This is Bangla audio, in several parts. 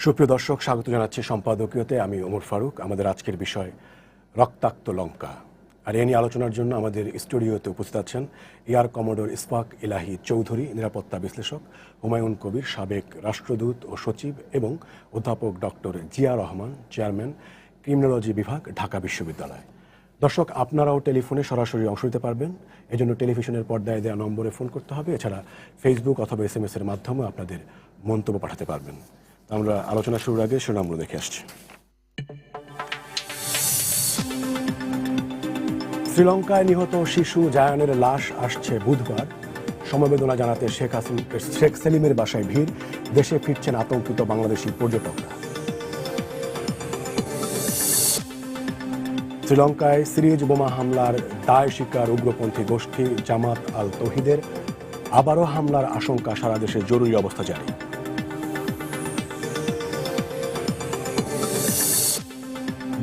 সুপ্রিয় দর্শক, স্বাগত জানাচ্ছি সম্পাদকীয়তে। আমি ওমর ফারুক। আমাদের আজকের বিষয় রক্তাক্ত লঙ্কা। আর এ নিয়ে আলোচনার জন্য আমাদের স্টুডিওতে উপস্থিত আছেন এয়ার কমোডোর ইসফাক ইলাহি চৌধুরী, নিরাপত্তা বিশ্লেষক, হুমায়ুন কবির, সাবেক রাষ্ট্রদূত ও সচিব, এবং অধ্যাপক doctor Zia Rahman, chairman, criminology বিভাগ, ঢাকা বিশ্ববিদ্যালয়। দর্শক, আপনারাও টেলিফোনে সরাসরি অংশ নিতে পারবেন। এজন্য টেলিভিশনের পর্দায় দেওয়া নম্বরে ফোন করতে হবে। এছাড়া ফেসবুক অথবা SMS এর মাধ্যমে আপনাদের মন্তব্য পাঠাতে পারবেন। আমরা আলোচনা শুরুর আগে শিরোনামগুলো দেখে আসছি। শ্রীলঙ্কায় নিহত শিশু জায়ানের লাশ আসছে বুধবার। সমবেদনা জানাতে শেখ সেলিমের বাসায় ভিড়। দেশে ফিরছেন আতঙ্কিত বাংলাদেশি পর্যটকরা। শ্রীলঙ্কায় সিরিজ বোমা হামলার দায় স্বীকার উগ্রপন্থী গোষ্ঠী জামাত আল তৌহিদের। আবারও হামলার আশঙ্কা, সারা দেশে জরুরি অবস্থা জারি।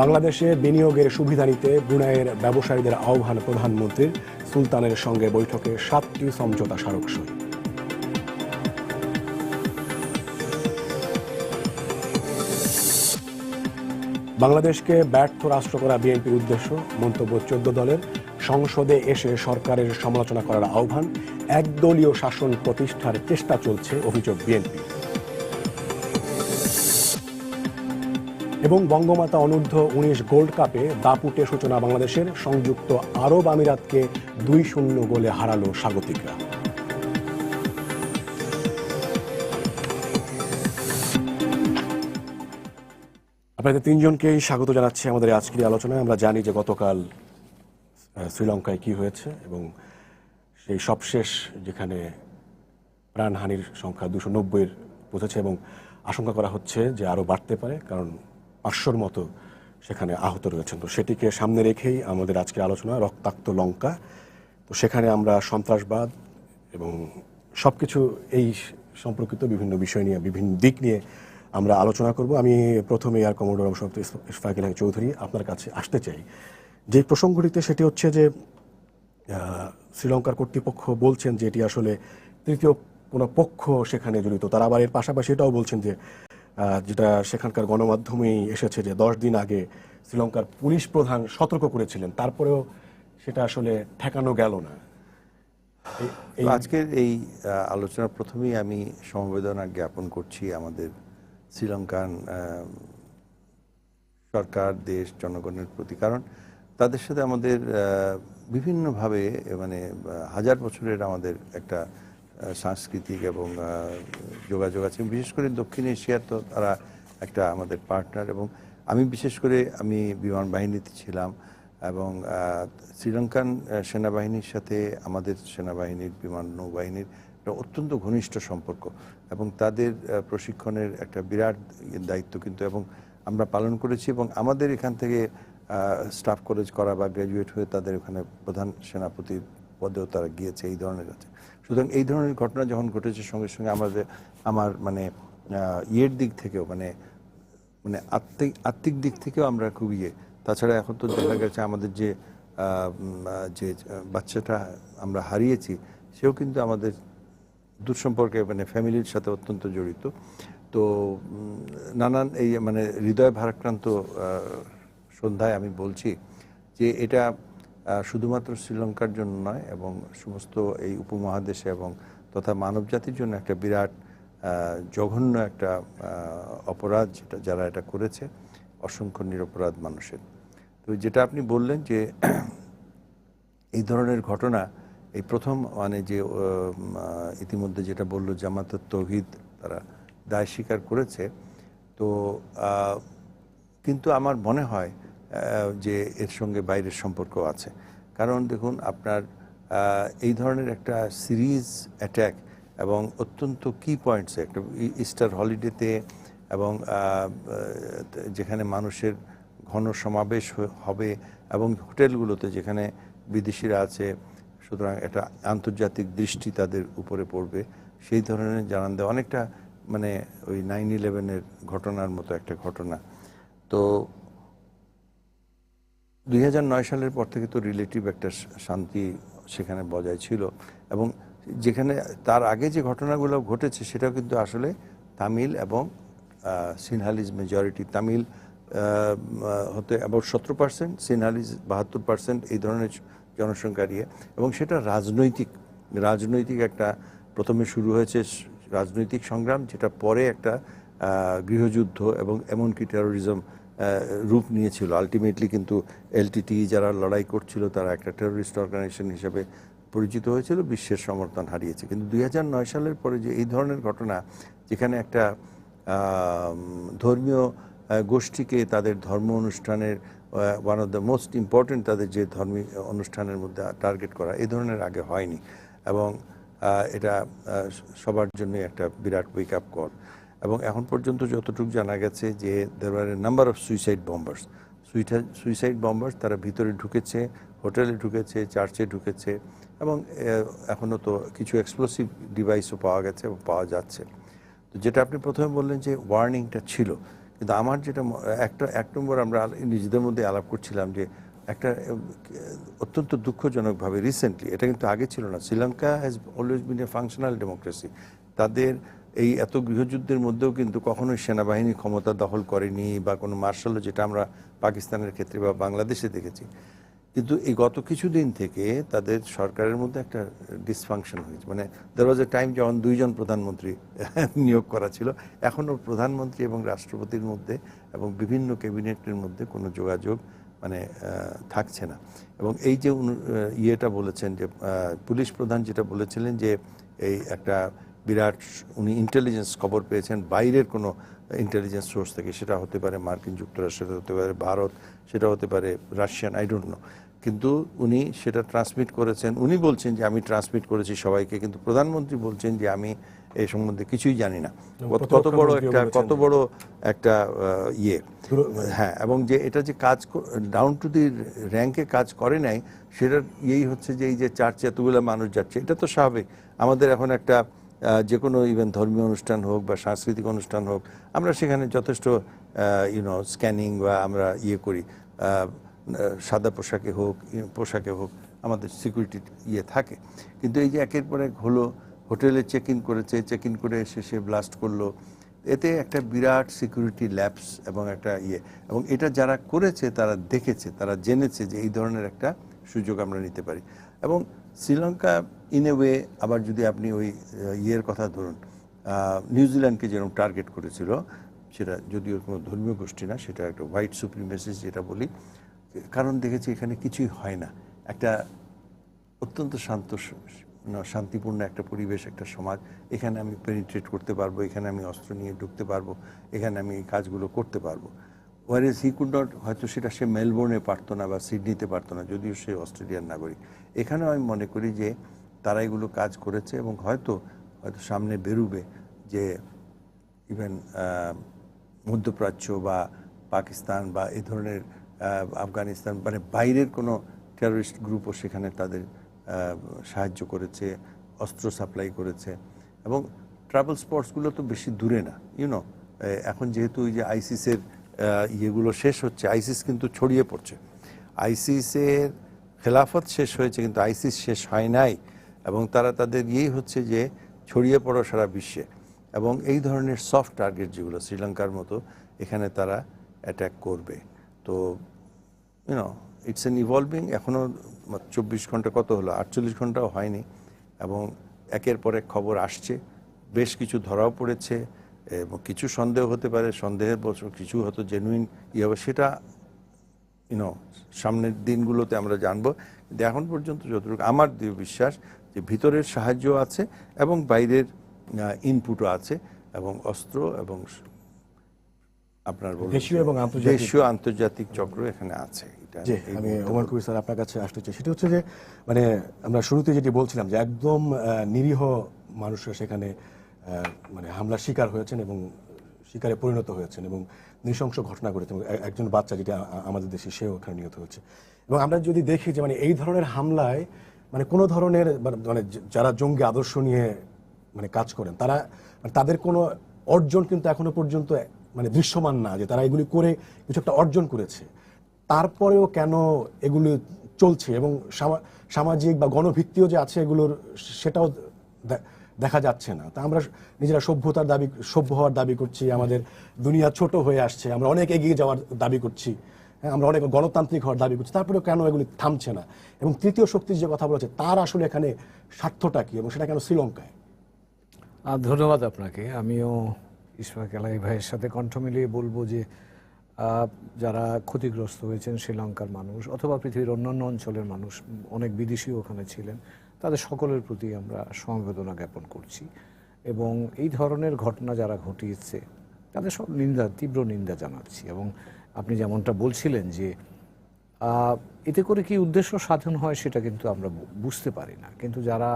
বাংলাদেশে বিনিয়োগের সুবিধা নিতে ব্রুনাইয়ের ব্যবসায়ীদের আহ্বান প্রধানমন্ত্রীর। সুলতানের সঙ্গে বৈঠকে 7টি সমঝোতা স্মারক সই। বাংলাদেশকে ব্যর্থ রাষ্ট্র করা বিএনপির উদ্দেশ্য, মন্তব্য 14 দলের। সংসদে এসে সরকারের সমালোচনা করার আহ্বান। একদলীয় শাসন প্রতিষ্ঠার চেষ্টা চলছে, অভিযোগ বিএনপি। এবং বঙ্গমাতা অনূর্ধ্ব 19 গোল্ড কাপে দাপুটে সূচনা বাংলাদেশের। সংযুক্ত আরব আমিরাতকে 2-0 গোলে হারালো স্বাগতিকরা। আপনাদের তিনজনকেই স্বাগত জানাচ্ছি আমাদের আজকের আলোচনায়। আমরা জানি যে গতকাল শ্রীলঙ্কায় কি হয়েছে, এবং সেই সবশেষ যেখানে প্রাণহানির সংখ্যা 290-এর পৌঁছেছে, এবং আশঙ্কা করা হচ্ছে যে আরও বাড়তে পারে, কারণ 500-র মতো সেখানে আহত রয়েছেন। তো সেটিকে সামনে রেখেই আমাদের আজকের আলোচনা রক্তাক্ত লঙ্কা। তো সেখানে আমরা সন্ত্রাসবাদ এবং সবকিছু এই সম্পর্কিত বিভিন্ন বিষয় নিয়ে, বিভিন্ন দিক নিয়ে আমরা আলোচনা করব। আমি প্রথমে এয়ার কমোডোর ইসফাক ইলাহি চৌধুরী আপনার কাছে আসতে চাই। যে প্রসঙ্গটিতে সেটি হচ্ছে যে শ্রীলঙ্কার কর্তৃপক্ষ বলছেন যে এটি আসলে তৃতীয় কোনো পক্ষ সেখানে জড়িত। তারা আবার এর পাশাপাশি এটাও বলছেন যে যেটা সেখানকার গণমাধ্যমেই এসেছে, যে 10 দিন আগে শ্রীলঙ্কার পুলিশ প্রধান সতর্ক করেছিলেন, তারপরেও সেটা আসলে ঠেকানো গেল না। আজকের এই আলোচনার প্রথমেই আমি সমবেদনা জ্ঞাপন করছি আমাদের শ্রীলঙ্কান সরকার, দেশ, জনগণের প্রতি। কারণ তাদের সাথে আমাদের বিভিন্নভাবে মানে হাজার বছরের আমাদের একটা সাংস্কৃতিক এবং যোগাযোগ আছে। বিশেষ করে দক্ষিণ এশিয়ার তো তারা একটা আমাদের পার্টনার। এবং আমি বিশেষ করে আমি বিমান বাহিনীতে ছিলাম, এবং শ্রীলঙ্কান সেনাবাহিনীর সাথে আমাদের সেনাবাহিনীর, বিমান নৌবাহিনীর একটা অত্যন্ত ঘনিষ্ঠ সম্পর্ক, এবং তাদের প্রশিক্ষণের একটা বিরাট দায়িত্ব কিন্তু এবং আমরা পালন করেছি। এবং আমাদের এখান থেকে স্টাফ কলেজ করা বা গ্র্যাজুয়েট হয়ে তাদের ওখানে প্রধান সেনাপতির পদেও তারা গিয়েছে এই ধরনের আছে। সুতরাং এই ধরনের ঘটনা যখন ঘটেছে, সঙ্গে সঙ্গে আমার মানে ইয়ের দিক থেকেও মানে আত্মিক দিক থেকেও আমরা খুব তাছাড়া এখন তো দেখা গেছে আমাদের যে বাচ্চাটা আমরা হারিয়েছি, সেও কিন্তু আমাদের দুঃসম্পর্কে মানে ফ্যামিলির সাথে অত্যন্ত জড়িত। তো নানান এই মানে হৃদয় ভারাক্রান্ত সন্ধ্যায় আমি বলছি যে এটা শুধুমাত্র শ্রীলঙ্কার জন্য নয়, এবং সমস্ত এই উপমহাদেশে এবং তথা মানব জাতির জন্য একটা বিরাট জঘন্য একটা অপরাধ, যেটা যারা এটা করেছে, অসংখ্য নিরপরাধ মানুষের। তো যেটা আপনি বললেন যে এই ধরনের ঘটনা এই প্রথম মানে যে ইতিমধ্যে যেটা বললো জামাত তৌহিদ, তারা দায় স্বীকার করেছে। তো কিন্তু আমার মনে হয় যে এর সঙ্গে বাইরের সম্পর্ক আছে। কারণ দেখুন, আপনার এই ধরনের একটা সিরিজ অ্যাট্যাক এবং অত্যন্ত কি পয়েন্টসে, একটা ইস্টার হলিডেতে, এবং যেখানে মানুষের ঘন সমাবেশ হবে, এবং হোটেলগুলোতে যেখানে বিদেশিরা আছে, সুতরাং একটা আন্তর্জাতিক দৃষ্টি তাদের উপরে পড়বে, সেই ধরনের জানান দেওয়া অনেকটা মানে ওই 9/11-এর ঘটনার মতো একটা ঘটনা। তো 2009 সালের পর থেকে তো রিলেটিভ একটা শান্তি সেখানে বজায় ছিল, এবং যেখানে তার আগে যে ঘটনাগুলো ঘটেছে সেটাও কিন্তু আসলে তামিল এবং সিনহালিজ মেজরিটি, তামিল হতে অ্যাবাউট 17%, সিনহালিজ 72% এই ধরনের জনসংখ্যা নিয়ে, এবং সেটা রাজনৈতিক একটা প্রথমে শুরু হয়েছে রাজনৈতিক সংগ্রাম, যেটা পরে একটা গৃহযুদ্ধ এবং এমনকি টেরোরিজম রূপ নিয়েছিল। আলটিমেটলি কিন্তু এলটিটি যারা লড়াই করছিল তারা একটা টেরোরিস্ট অর্গানাইজেশন হিসেবে পরিচিত হয়েছিল, বিশ্বের সমর্থন হারিয়েছে। কিন্তু 2009 সালের পরে যে এই ধরনের ঘটনা, যেখানে একটা ধর্মীয় গোষ্ঠীকে তাদের ধর্ম অনুষ্ঠানের one of the most important, তাদের যে ধর্মীয় অনুষ্ঠানের মধ্যে টার্গেট করা, এই ধরনের আগে হয়নি, এবং এটা সবার জন্য একটা বিরাট ওয়েক আপ কল। এবং এখন পর্যন্ত যতটুকু জানা গেছে যে দেয়ার আর এ নাম্বার অফ সুইসাইড বম্বার্স, তারা ভিতরে ঢুকেছে, হোটেলে ঢুকেছে, চার্চে ঢুকেছে, এবং এখনও তো কিছু এক্সপ্লোসিভ ডিভাইসও পাওয়া গেছে এবং পাওয়া যাচ্ছে। তো যেটা আপনি প্রথমে বললেন যে ওয়ার্নিংটা ছিল, কিন্তু আমার যেটা এক নম্বর আমরা নিজেদের মধ্যে আলাপ করছিলাম যে একটা অত্যন্ত দুঃখজনকভাবে রিসেন্টলি, এটা কিন্তু আগে ছিল না, Sri Lanka has always been A functional democracy. তাদের এই এত গৃহযুদ্ধের মধ্যেও কিন্তু কখনোই সেনাবাহিনী ক্ষমতা দখল করেনি, বা কোনো মার্শালও, যেটা আমরা পাকিস্তানের ক্ষেত্রে বা বাংলাদেশে দেখেছি। কিন্তু এই গত কিছুদিন থেকে তাদের সরকারের মধ্যে একটা ডিসফাংশন হয়েছে। মানে দেয়ার ওয়াজ এ টাইম যখন 2 জন প্রধানমন্ত্রী নিয়োগ করা ছিল, এখনও প্রধানমন্ত্রী এবং রাষ্ট্রপতির মধ্যে এবং বিভিন্ন ক্যাবিনেটের মধ্যে কোনো যোগাযোগ মানে থাকছে না। এবং এই যে ইয়েটা বলেছেন যে পুলিশ প্রধান যেটা বলেছিলেন যে এই একটা বিরাট উনি ইন্টেলিজেন্স খবর পেয়েছেন বাইরের কোনো ইন্টেলিজেন্স সোর্স থেকে, সেটা হতে পারে মার্কিন যুক্তরাষ্ট্র, সেটা হতে পারে ভারত, সেটা হতে পারে রাশিয়ান, আই ডোন্ট নো, কিন্তু উনি সেটা ট্রান্সমিট করেছেন। উনি বলছেন যে আমি ট্রান্সমিট করেছি সবাইকে, কিন্তু প্রধানমন্ত্রী বলছেন যে আমি এই সম্বন্ধে কিছুই জানি না। কত বড় একটা ইয়ে, হ্যাঁ, এবং যে এটা যে কাজ ডাউন টু দি র্যাঙ্কে কাজ করে নাই, সেটার ইয়েই হচ্ছে যে এই যে চার্চে এতগুলো মানুষ যাচ্ছে, এটা তো স্বাভাবিক। আমাদের এখন একটা যে কোনো ইভেন ধর্মীয় অনুষ্ঠান হোক বা সাংস্কৃতিক অনুষ্ঠান হোক, আমরা সেখানে যথেষ্ট স্ক্যানিং বা আমরা ইয়ে করি, সাদা পোশাকে হোক আমাদের সিকিউরিটি ইয়ে থাকে। কিন্তু এই যে একের পর এক হলো, হোটেলে চেক ইন করে এসে ব্লাস্ট করলো, এতে একটা বিরাট সিকিউরিটি ল্যাপস এবং একটা এবং এটা যারা করেছে তারা দেখেছে, তারা জেনেছে যে এই ধরনের একটা সুযোগ আমরা নিতে পারি। এবং শ্রীলঙ্কা ইন এ ওয়ে, আবার যদি আপনি ওই ইয়ের কথা ধরুন, নিউজিল্যান্ডকে যেরকম টার্গেট করেছিল, সেটা যদিও কোনো ধর্মীয় গোষ্ঠী না, সেটা একটা হোয়াইট সুপ্রিমেসিস যেটা বলি, কারণ দেখেছি এখানে কিছুই হয় না, একটা অত্যন্ত শান্তিপূর্ণ একটা পরিবেশ, একটা সমাজ, এখানে আমি পেনিট্রেট করতে পারবো, এখানে আমি অস্ত্র নিয়ে ঢুকতে পারবো, এখানে আমি এই কাজগুলো করতে পারবো। ওয়ারেজ হি কুড নট, হয়তো সেটা সে মেলবোর্নে পারতো না বা সিডনিতে পারতো না, যদিও সে অস্ট্রেলিয়ার নাগরিক। এখানেও আমি মনে করি যে তারা এগুলো কাজ করেছে, এবং হয়তো সামনে বেরোবে যে ইভেন মধ্যপ্রাচ্য বা পাকিস্তান বা এই ধরনের আফগানিস্তান, মানে বাইরের কোনো টেররিস্ট গ্রুপও সেখানে তাদের সাহায্য করেছে, অস্ত্র সাপ্লাই করেছে। এবং ট্রাভেল স্পটসগুলো তো বেশি দূরে না, এখন যেহেতু ওই যে আইসিসের ইয়েগুলো শেষ হচ্ছে, আইসিস কিন্তু ছড়িয়ে পড়ছে, আইসিসের খেলাফত শেষ হয়েছে কিন্তু আইসিস শেষ হয় নাই, এবং তারা তাদের ইয়েই হচ্ছে যে ছড়িয়ে পড়ো সারা বিশ্বে। এবং এই ধরনের সফট টার্গেট যেগুলো শ্রীলঙ্কার মতো, এখানে তারা অ্যাট্যাক করবে। তো ইটস এন ইভলভিং, এখনও 24 ঘন্টা কত হলো, 48 ঘন্টাও হয়নি, এবং একের পর এক খবর আসছে, বেশ কিছু ধরাও পড়েছে, এবং কিছু সন্দেহ হতে পারে, সন্দেহের বছর কিছু হয়তো জেনুইন হবে, সেটা সামনের দিনগুলোতে আমরা জানবো। কিন্তু এখন পর্যন্ত যতটুকু আমার দৃঢ় বিশ্বাস যে ভিতরের সাহায্য আছে এবং বাইরের ইনপুটও আছে, এবং অস্ত্র এবং আপনার দেশীয় আন্তর্জাতিক চক্র এখানে আছে। আমি ওমর কবির স্যার আপনার কাছে আসতে চাই, সেটা হচ্ছে যে মানে আমরা শুরুতে যেটি বলছিলাম যে একদম নিরীহ মানুষরা সেখানে মানে হামলার শিকার হয়েছেন এবং শিকারে পরিণত হয়েছেন, এবং নৃশংস ঘটনা ঘটেছে, এবং একজন বাচ্চা যেটা আমাদের দেশে সেও ওখানে নিহত হয়েছে। এবং আমরা যদি দেখি যে মানে এই ধরনের হামলায় মানে কোনো ধরনের মানে যারা জঙ্গি আদর্শ নিয়ে মানে কাজ করেন, তারা তাদের কোনো অর্জন কিন্তু এখনো পর্যন্ত মানে দৃশ্যমান না, যে তারা এগুলি করে কিছু একটা অর্জন করেছে। তারপরেও কেন এগুলি চলছে, এবং সামাজিক বা গণভিত্তিও যে আছে এগুলোর, সেটাও দেখা যাচ্ছে না। তা আমরা নিজেরা সভ্য হওয়ার দাবি করছি, আমাদের দুনিয়া ছোট হয়ে আসছে, আমরা অনেক এগিয়ে যাওয়ার দাবি করছি, হ্যাঁ, আমরা অনেক গণতান্ত্রিক হওয়ার দাবি করছি, তারপরেও কেন এগুলি থামছে না? এবং তৃতীয় শক্তির যে কথা বলেছে তার আসলে এখানে স্বার্থটা কি এবং সেটা কেন শ্রীলঙ্কায়? ধন্যবাদ আপনাকে। আমিও ইশফাক এলাই ভাইয়ের সাথে কণ্ঠ মিলিয়ে বলবো যে যারা ক্ষতিগ্রস্ত হয়েছেন শ্রীলঙ্কার মানুষ অথবা পৃথিবীর অন্যান্য অঞ্চলের মানুষ, অনেক বিদেশিও ওখানে ছিলেন, তাদের সকলের প্রতি আমরা সমবেদনা জ্ঞাপন করছি। এবং এই ধরনের ঘটনা যারা ঘটিয়েছে তাদের সব তীব্র নিন্দা জানাচ্ছি। এবং আপনি যেমনটা বলছিলেন যে এতে করে কি উদ্দেশ্য সাধন হয় সেটা কিন্তু আমরা বুঝতে পারি না, কিন্তু যারা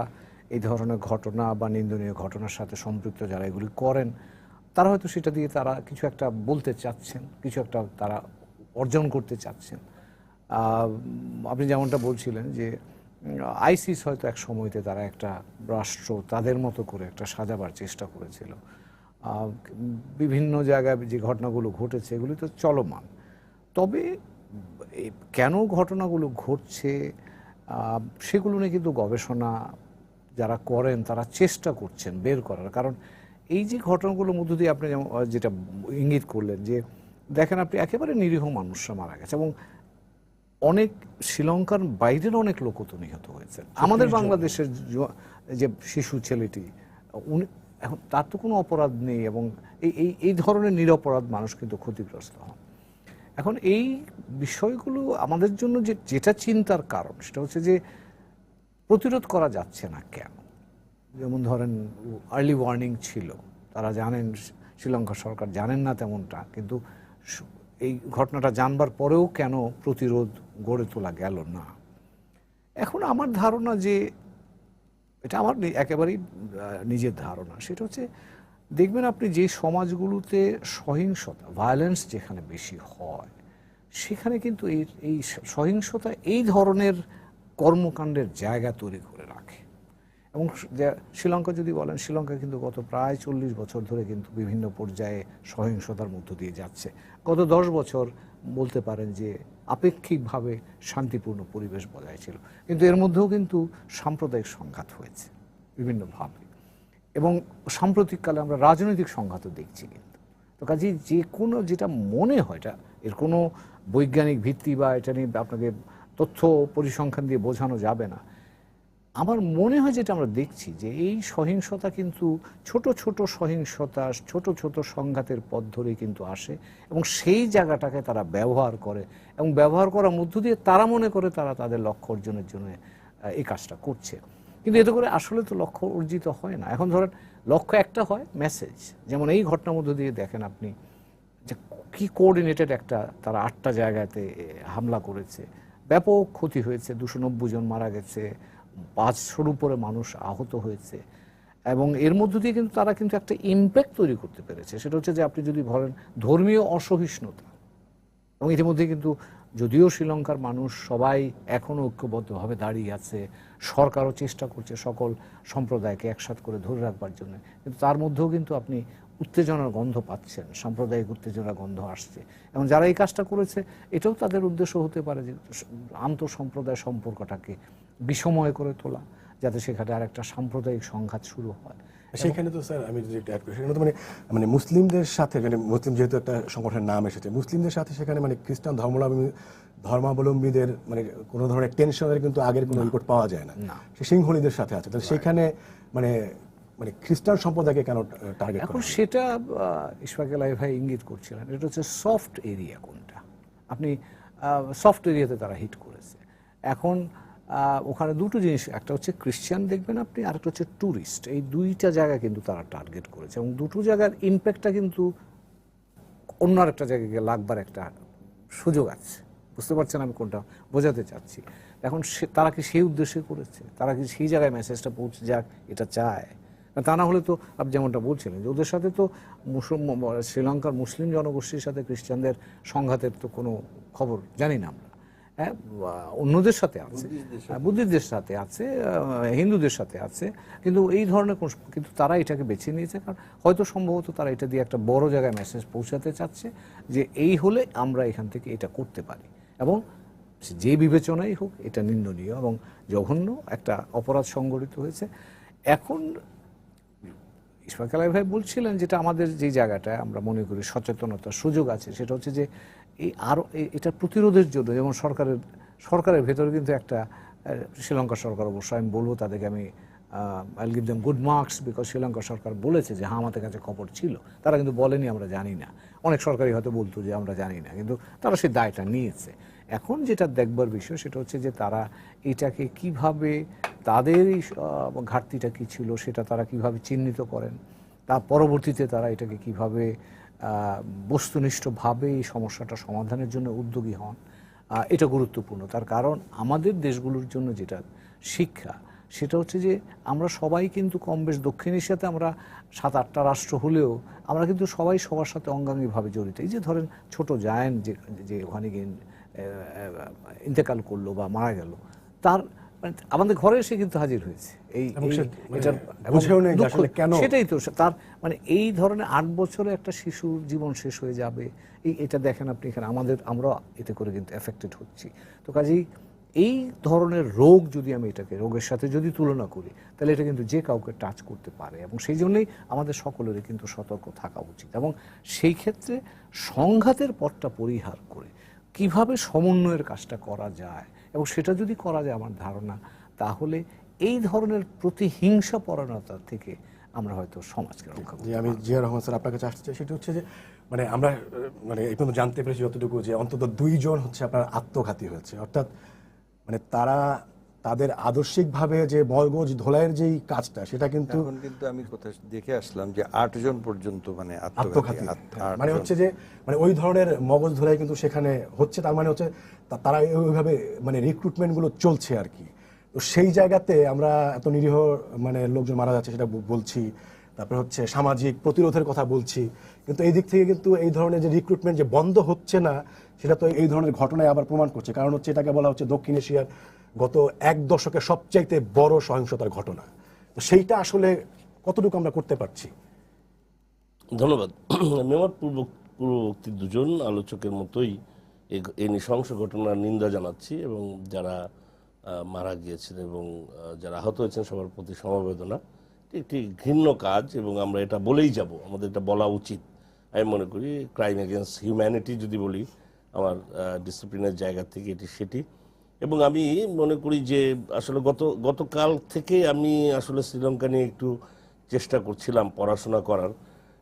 এই ধরনের ঘটনা বা নিন্দনীয় ঘটনার সাথে সম্পৃক্ত যারা এগুলি করেন, তারা হয়তো সেটা দিয়ে তারা কিছু একটা বলতে চাচ্ছেন, কিছু একটা তারা অর্জন করতে চাচ্ছেন। আপনি যেমনটা বলছিলেন যে আইসিস হয়তো এক সময়তে তারা একটা রাষ্ট্র তাদের মতো করে একটা সাজাবার চেষ্টা করেছিল। বিভিন্ন জায়গায় যে ঘটনাগুলো ঘটেছে এগুলি তো চলমান। তবে কেন ঘটনাগুলো ঘটছে সেগুলো নিয়ে কিন্তু গবেষণা যারা করেন তারা চেষ্টা করছেন বের করার। কারণ এই যে ঘটনাগুলোর মধ্য দিয়ে আপনি যেটা ইঙ্গিত করলেন যে দেখেন আপনি একেবারে নিরীহ মানুষরা মারা গেছে এবং অনেক শ্রীলঙ্কার বাইরের অনেক লোকও তো নিহত হয়েছে। আমাদের বাংলাদেশের যে শিশু ছেলেটি উনি এখন তার তো কোনো অপরাধ নেই এবং এই ধরনের নিরপরাধ মানুষ কিন্তু ক্ষতিগ্রস্ত হন। এখন এই বিষয়গুলো আমাদের জন্য যেটা চিন্তার কারণ সেটা হচ্ছে যে প্রতিরোধ করা যাচ্ছে না কেন। যেমন ধরেন আর্লি ওয়ার্নিং ছিল, তারা জানেন, শ্রীলঙ্কা সরকার জানেন না তেমনটা, কিন্তু এই ঘটনাটা জানবার পরেও কেন প্রতিরোধ গড়ে তোলা গেল না? এখন আমার ধারণা যে এটা আমার একেবারেই নিজের ধারণা, সেটা হচ্ছে দেখবেন আপনি যে সমাজগুলোতে সহিংসতা ভায়োলেন্স যেখানে বেশি হয় সেখানে কিন্তু এই সহিংসতা এই ধরনের কর্মকাণ্ডের জায়গা তৈরি করে রাখে। এবং শ্রীলঙ্কা যদি বলেন, শ্রীলঙ্কা কিন্তু গত প্রায় 40 বছর ধরে কিন্তু বিভিন্ন পর্যায়ে সহিংসতার মধ্য দিয়ে যাচ্ছে। গত 10 বছর বলতে পারেন যে আপেক্ষিকভাবে শান্তিপূর্ণ পরিবেশ বজায় ছিল, কিন্তু এর মধ্যেও কিন্তু সাম্প্রদায়িক সংঘাত হয়েছে বিভিন্নভাবে এবং সাম্প্রতিককালে আমরা রাজনৈতিক সংঘাতও দেখছি। কিন্তু তো কাজে যে কোনো যেটা মনে হয় এটা এর কোনো বৈজ্ঞানিক ভিত্তি বা এটা নিয়ে আপনাকে তথ্য পরিসংখ্যান দিয়ে বোঝানো যাবে না। আমার মনে হয় যেটা আমরা দেখছি যে এই সহিংসতা কিন্তু ছোট ছোট সহিংসতা, ছোট ছোট সংঘাতের পথ ধরেই কিন্তু আসে এবং সেই জায়গাটাকে তারা ব্যবহার করে এবং ব্যবহার করার মধ্য দিয়ে তারা মনে করে তারা তাদের লক্ষ্য অর্জনের জন্য এই কাজটা করছে। কিন্তু এতে করে আসলে তো লক্ষ্য অর্জিত হয় না। এখন ধরেন লক্ষ্য একটা হয় মেসেজ, যেমন এই ঘটনার মধ্য দিয়ে দেখেন আপনি যে কি কোঅর্ডিনেটেড একটা তারা 8টা জায়গাতে হামলা করেছে, ব্যাপক ক্ষতি হয়েছে, 290 জন মারা গেছে, 500-র উপরে মানুষ আহত হয়েছে এবং এর মধ্য দিয়ে কিন্তু তারা কিন্তু একটা ইম্প্যাক্ট তৈরি করতে পেরেছে। সেটা হচ্ছে যে আপনি যদি ধরেন ধর্মীয় অসহিষ্ণুতা, এবং ইতিমধ্যে কিন্তু যদিও শ্রীলঙ্কার মানুষ সবাই এখনও ঐক্যবদ্ধভাবে দাঁড়িয়ে আছে, সরকারও চেষ্টা করছে সকল সম্প্রদায়কে একসাথে করে ধরে রাখবার জন্য, কিন্তু তার মধ্যেও কিন্তু আপনি উত্তেজনার গন্ধ পাচ্ছেন, সাম্প্রদায়িক উত্তেজনার গন্ধ আসছে। এবং যারা এই কাজটা করেছে এটাও তাদের উদ্দেশ্য হতে পারে যে আন্তঃসম্প্রদায় সম্পর্কটাকে বিষময় করে তোলা, যাতে সেখানে আর একটা সাম্প্রদায়িক সংঘাত শুরু হয়। সেখানে তো স্যার আমি যদি অ্যাড করি, সেখানে তো মানে মুসলিমদের সাথে, মানে মুসলিম যেহেতু একটা সংগঠনের নাম এসেছে, মুসলিমদের সাথে সেখানে মানে খ্রিস্টান ধর্মাবলম্বীদের মানে কোনো ধরনের টেনশনের কিন্তু আগের কোনো রিপোর্ট পাওয়া যায় না। সে সিংহলীদের সাথে আছে, তাহলে সেখানে মানে মানে খ্রিস্টান সম্প্রদায়কে কেন টার্গেট করা? এখন সেটা ইশফাক এলাই ভাই ইঙ্গিত করছিলেন, এটা হচ্ছে সফট এরিয়া কোনটা। আপনি সফট এরিয়াতে তারা হিট করেছে। এখন ওখানে দুটো জিনিস, একটা হচ্ছে ক্রিশ্চিয়ান দেখবেন আপনি, আরেকটা হচ্ছে ট্যুরিস্ট। এই দুইটা জায়গা কিন্তু তারা টার্গেট করেছে এবং দুটো জায়গার ইম্প্যাক্টটা কিন্তু অন্য আরেকটা জায়গায় গিয়ে লাগবার একটা সুযোগ আছে। বুঝতে পারছেন আমি কোনটা বোঝাতে চাচ্ছি? এখন তারা কি সেই উদ্দেশ্যে করেছে? তারা কি সেই জায়গায় মেসেজটা পৌঁছে যাক এটা চায়? তা না হলে তো আপনি যেমনটা বলছিলেন যে ওদের সাথে তো শ্রীলঙ্কার মুসলিম জনগোষ্ঠীর সাথে খ্রিস্টানদের সংঘাতের তো কোনো খবর জানি না আমরা। হ্যাঁ, অন্যদের সাথে আছে, বুদ্ধিদের সাথে আছে, হিন্দুদের সাথে আছে, কিন্তু এই ধরনের কিন্তু তারা এটাকে বেছে নিয়েছে কারণ হয়তো সম্ভবত তারা এটা দিয়ে একটা বড় জায়গায় মেসেজ পৌঁছাতে চাচ্ছে যে এই হলে আমরা এখান থেকে এটা করতে পারি। এবং যে বিবেচনাই হোক এটা নিন্দনীয় এবং জঘন্য একটা অপরাধ সংগঠিত হয়েছে। এখন ইশফাক আলী ভাই বলছিলেন যেটা আমাদের যে জায়গাটায় আমরা মনে করি সচেতনতার সুযোগ আছে, সেটা হচ্ছে যে এই আরও এটা প্রতিরোধের জন্য যেমন সরকারের ভেতরে কিন্তু একটা শ্রীলঙ্কা সরকার, অবশ্য আমি বলবো তাদেরকে আমি I give them good marks, because Sri Lanka সরকার বলেছে যে হ্যাঁ আমাদের কাছে খবর ছিল, তারা কিন্তু বলেনি আমরা জানি না। অনেক সরকারই হয়তো বলতো যে আমরা জানি না, কিন্তু তারা সেই দায়টা নিয়েছে। এখন যেটা দেখবার বিষয় সেটা হচ্ছে যে তারা এটাকে কিভাবে, তাদের ঘাটতিটা কী ছিল সেটা তারা কিভাবে চিহ্নিত করেন, তার পরবর্তীতে তারা এটাকে কিভাবে বস্তুনিষ্ঠভাবে এই সমস্যাটা সমাধানের জন্য উদ্যোগী হন, এটা গুরুত্বপূর্ণ। তার কারণ আমাদের দেশগুলোর জন্য যেটা শিক্ষা সেটা হচ্ছে যে আমরা সবাই কিন্তু কম বেশ দক্ষিণ এশিয়াতে আমরা 7-8টা রাষ্ট্র হলেও আমরা কিন্তু সবাই সবার সাথে অঙ্গাঙ্গিভাবে জড়িত। এই যে ধরেন ছোট জায়ান্ট যে ওখানে গিয়ে ইন্তেকাল করলো বা মারা গেল, তার আমাদের ঘরে এসে কিন্তু হাজির হয়েছে। সেটাই তো তার মানে এই ধরনের 8 বছরে একটা শিশুর জীবন শেষ হয়ে যাবে, এটা দেখেন আপনি এখানে আমরা এতে করে কিন্তু এফেক্টেড হচ্ছি। তো কাজেই এই ধরনের রোগ যদি আমি এটাকে রোগের সাথে যদি তুলনা করি, তাহলে এটা কিন্তু যে কাউকে টাচ করতে পারে, এবং সেই জন্যই আমাদের সকলেরই কিন্তু সতর্ক থাকা উচিত। এবং সেই ক্ষেত্রে সংঘাতের পথটা পরিহার করে কিভাবে সমন্বয়ের কাজটা করা যায়, এবং সেটা যদি করা যায় আমার ধারণা, তাহলে এই ধরনের প্রতিহিংসা পরায়ণতা থেকে আমরা হয়তো সমাজকে রক্ষা করব। আমি জিয়া রহমান স্যার আপনার কাছে আসতে চাই, সেটা হচ্ছে যে মানে আমরা মানে এই পর্যন্ত জানতে পেরেছি যতটুকু যে অন্তত 2 জন হচ্ছে আপনার আত্মঘাতী হয়েছে, অর্থাৎ মানে তারা তাদের আদর্শিকভাবে যে মগজ ধোলাইয়ের যেই কাজটা সেটা কিন্তু এখন কিন্তু আমি কোথায় দেখে আসলাম যে 8 জন পর্যন্ত মানে আত্মঘাতী, মানে হচ্ছে যে মানে ওই ধরনের মগজ ধোলাই কিন্তু সেখানে হচ্ছে। তার মানে হচ্ছে তারা ওইভাবে মানে রিক্রুটমেন্টগুলো চলছে আর কি। তো সেই জায়গাতে আমরা এত নিরীহ মানে লোকজন মারা যাচ্ছে সেটা বলছি, তারপরে হচ্ছে সামাজিক প্রতিরোধের কথা বলছি, কিন্তু এই দিক থেকে কিন্তু এই ধরনের যে রিক্রুটমেন্ট যে বন্ধ হচ্ছে না, সেটা তো এই ধরনের ঘটনায় আবার প্রমাণ করছে। কারণ হচ্ছে এটাকে বলা হচ্ছে দক্ষিণ এশিয়ার গত 1 দশকের সবচাইতে বড় সহিংসতার ঘটনা। তো সেইটা আসলে কতটুকু আমরা করতে পারছি? ধন্যবাদ। আমি আমার পূর্ববর্তী 2 জন আলোচকের মতোই এই নৃশংস ঘটনার নিন্দা জানাচ্ছি, এবং যারা মারা গিয়েছেন এবং যারা আহত হয়েছেন সবার প্রতি সমবেদনা। একটি ঘৃণ্য কাজ, এবং আমরা এটা বলেই যাব, আমাদের এটা বলা উচিত। আমি মনে করি ক্রাইম এগেনস্ট হিউম্যানিটি যদি বলি আমার ডিসিপ্লিনের জায়গা থেকে এটি সেটি। এবং আমি মনে করি যে আসলে গতকাল থেকে আমি আসলে শ্রীলঙ্কা নিয়ে একটু চেষ্টা করছিলাম পড়াশোনা করার।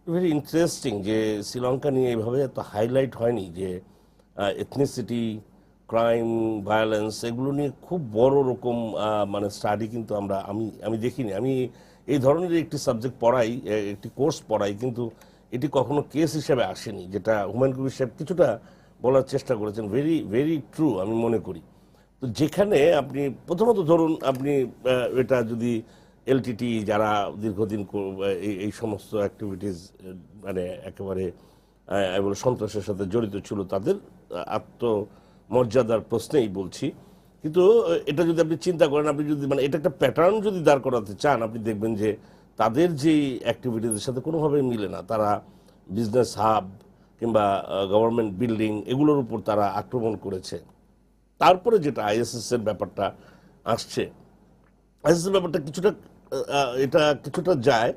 ভেরি ইন্টারেস্টিং যে শ্রীলঙ্কা নিয়ে এভাবে এত হাইলাইট হয়নি, যে এথনিসিটি, ক্রাইম, ভায়োলেন্স, এগুলো নিয়ে খুব বড় রকম মানে স্টাডি কিন্তু আমি দেখিনি। আমি এই ধরনের একটি সাবজেক্ট পড়াই, একটি কোর্স পড়াই, কিন্তু এটি কখনো কেস হিসেবে আসেনি, যেটা হুমায়ুন কবির সাহেব কিছুটা বলার চেষ্টা করেছেন। ভেরি ভেরি ট্রু আমি মনে করি। তো যেখানে আপনি প্রথমত ধরুন আপনি এটা যদি এলটিটি যারা দীর্ঘদিন এই সমস্ত অ্যাক্টিভিটিস মানে একেবারে সন্ত্রাসের সাথে জড়িত ছিল, তাদের আত্মমর্যাদার প্রশ্নেই বলছি। কিন্তু এটা যদি আপনি চিন্তা করেন, আপনি যদি মানে এটা একটা প্যাটার্ন যদি দাঁড় করাতে চান, আপনি দেখবেন যে তাদের যেই অ্যাক্টিভিটিসের সাথে কোনোভাবেই মিলে না। তারা বিজনেস হাব কিংবা গভর্নমেন্ট বিল্ডিং এগুলোর উপর তারা আক্রমণ করেছে। তারপরে যেটা আইএসএস এর ব্যাপারটা আসছে, আইএসএস এর ব্যাপারটা কিছুটা যায়,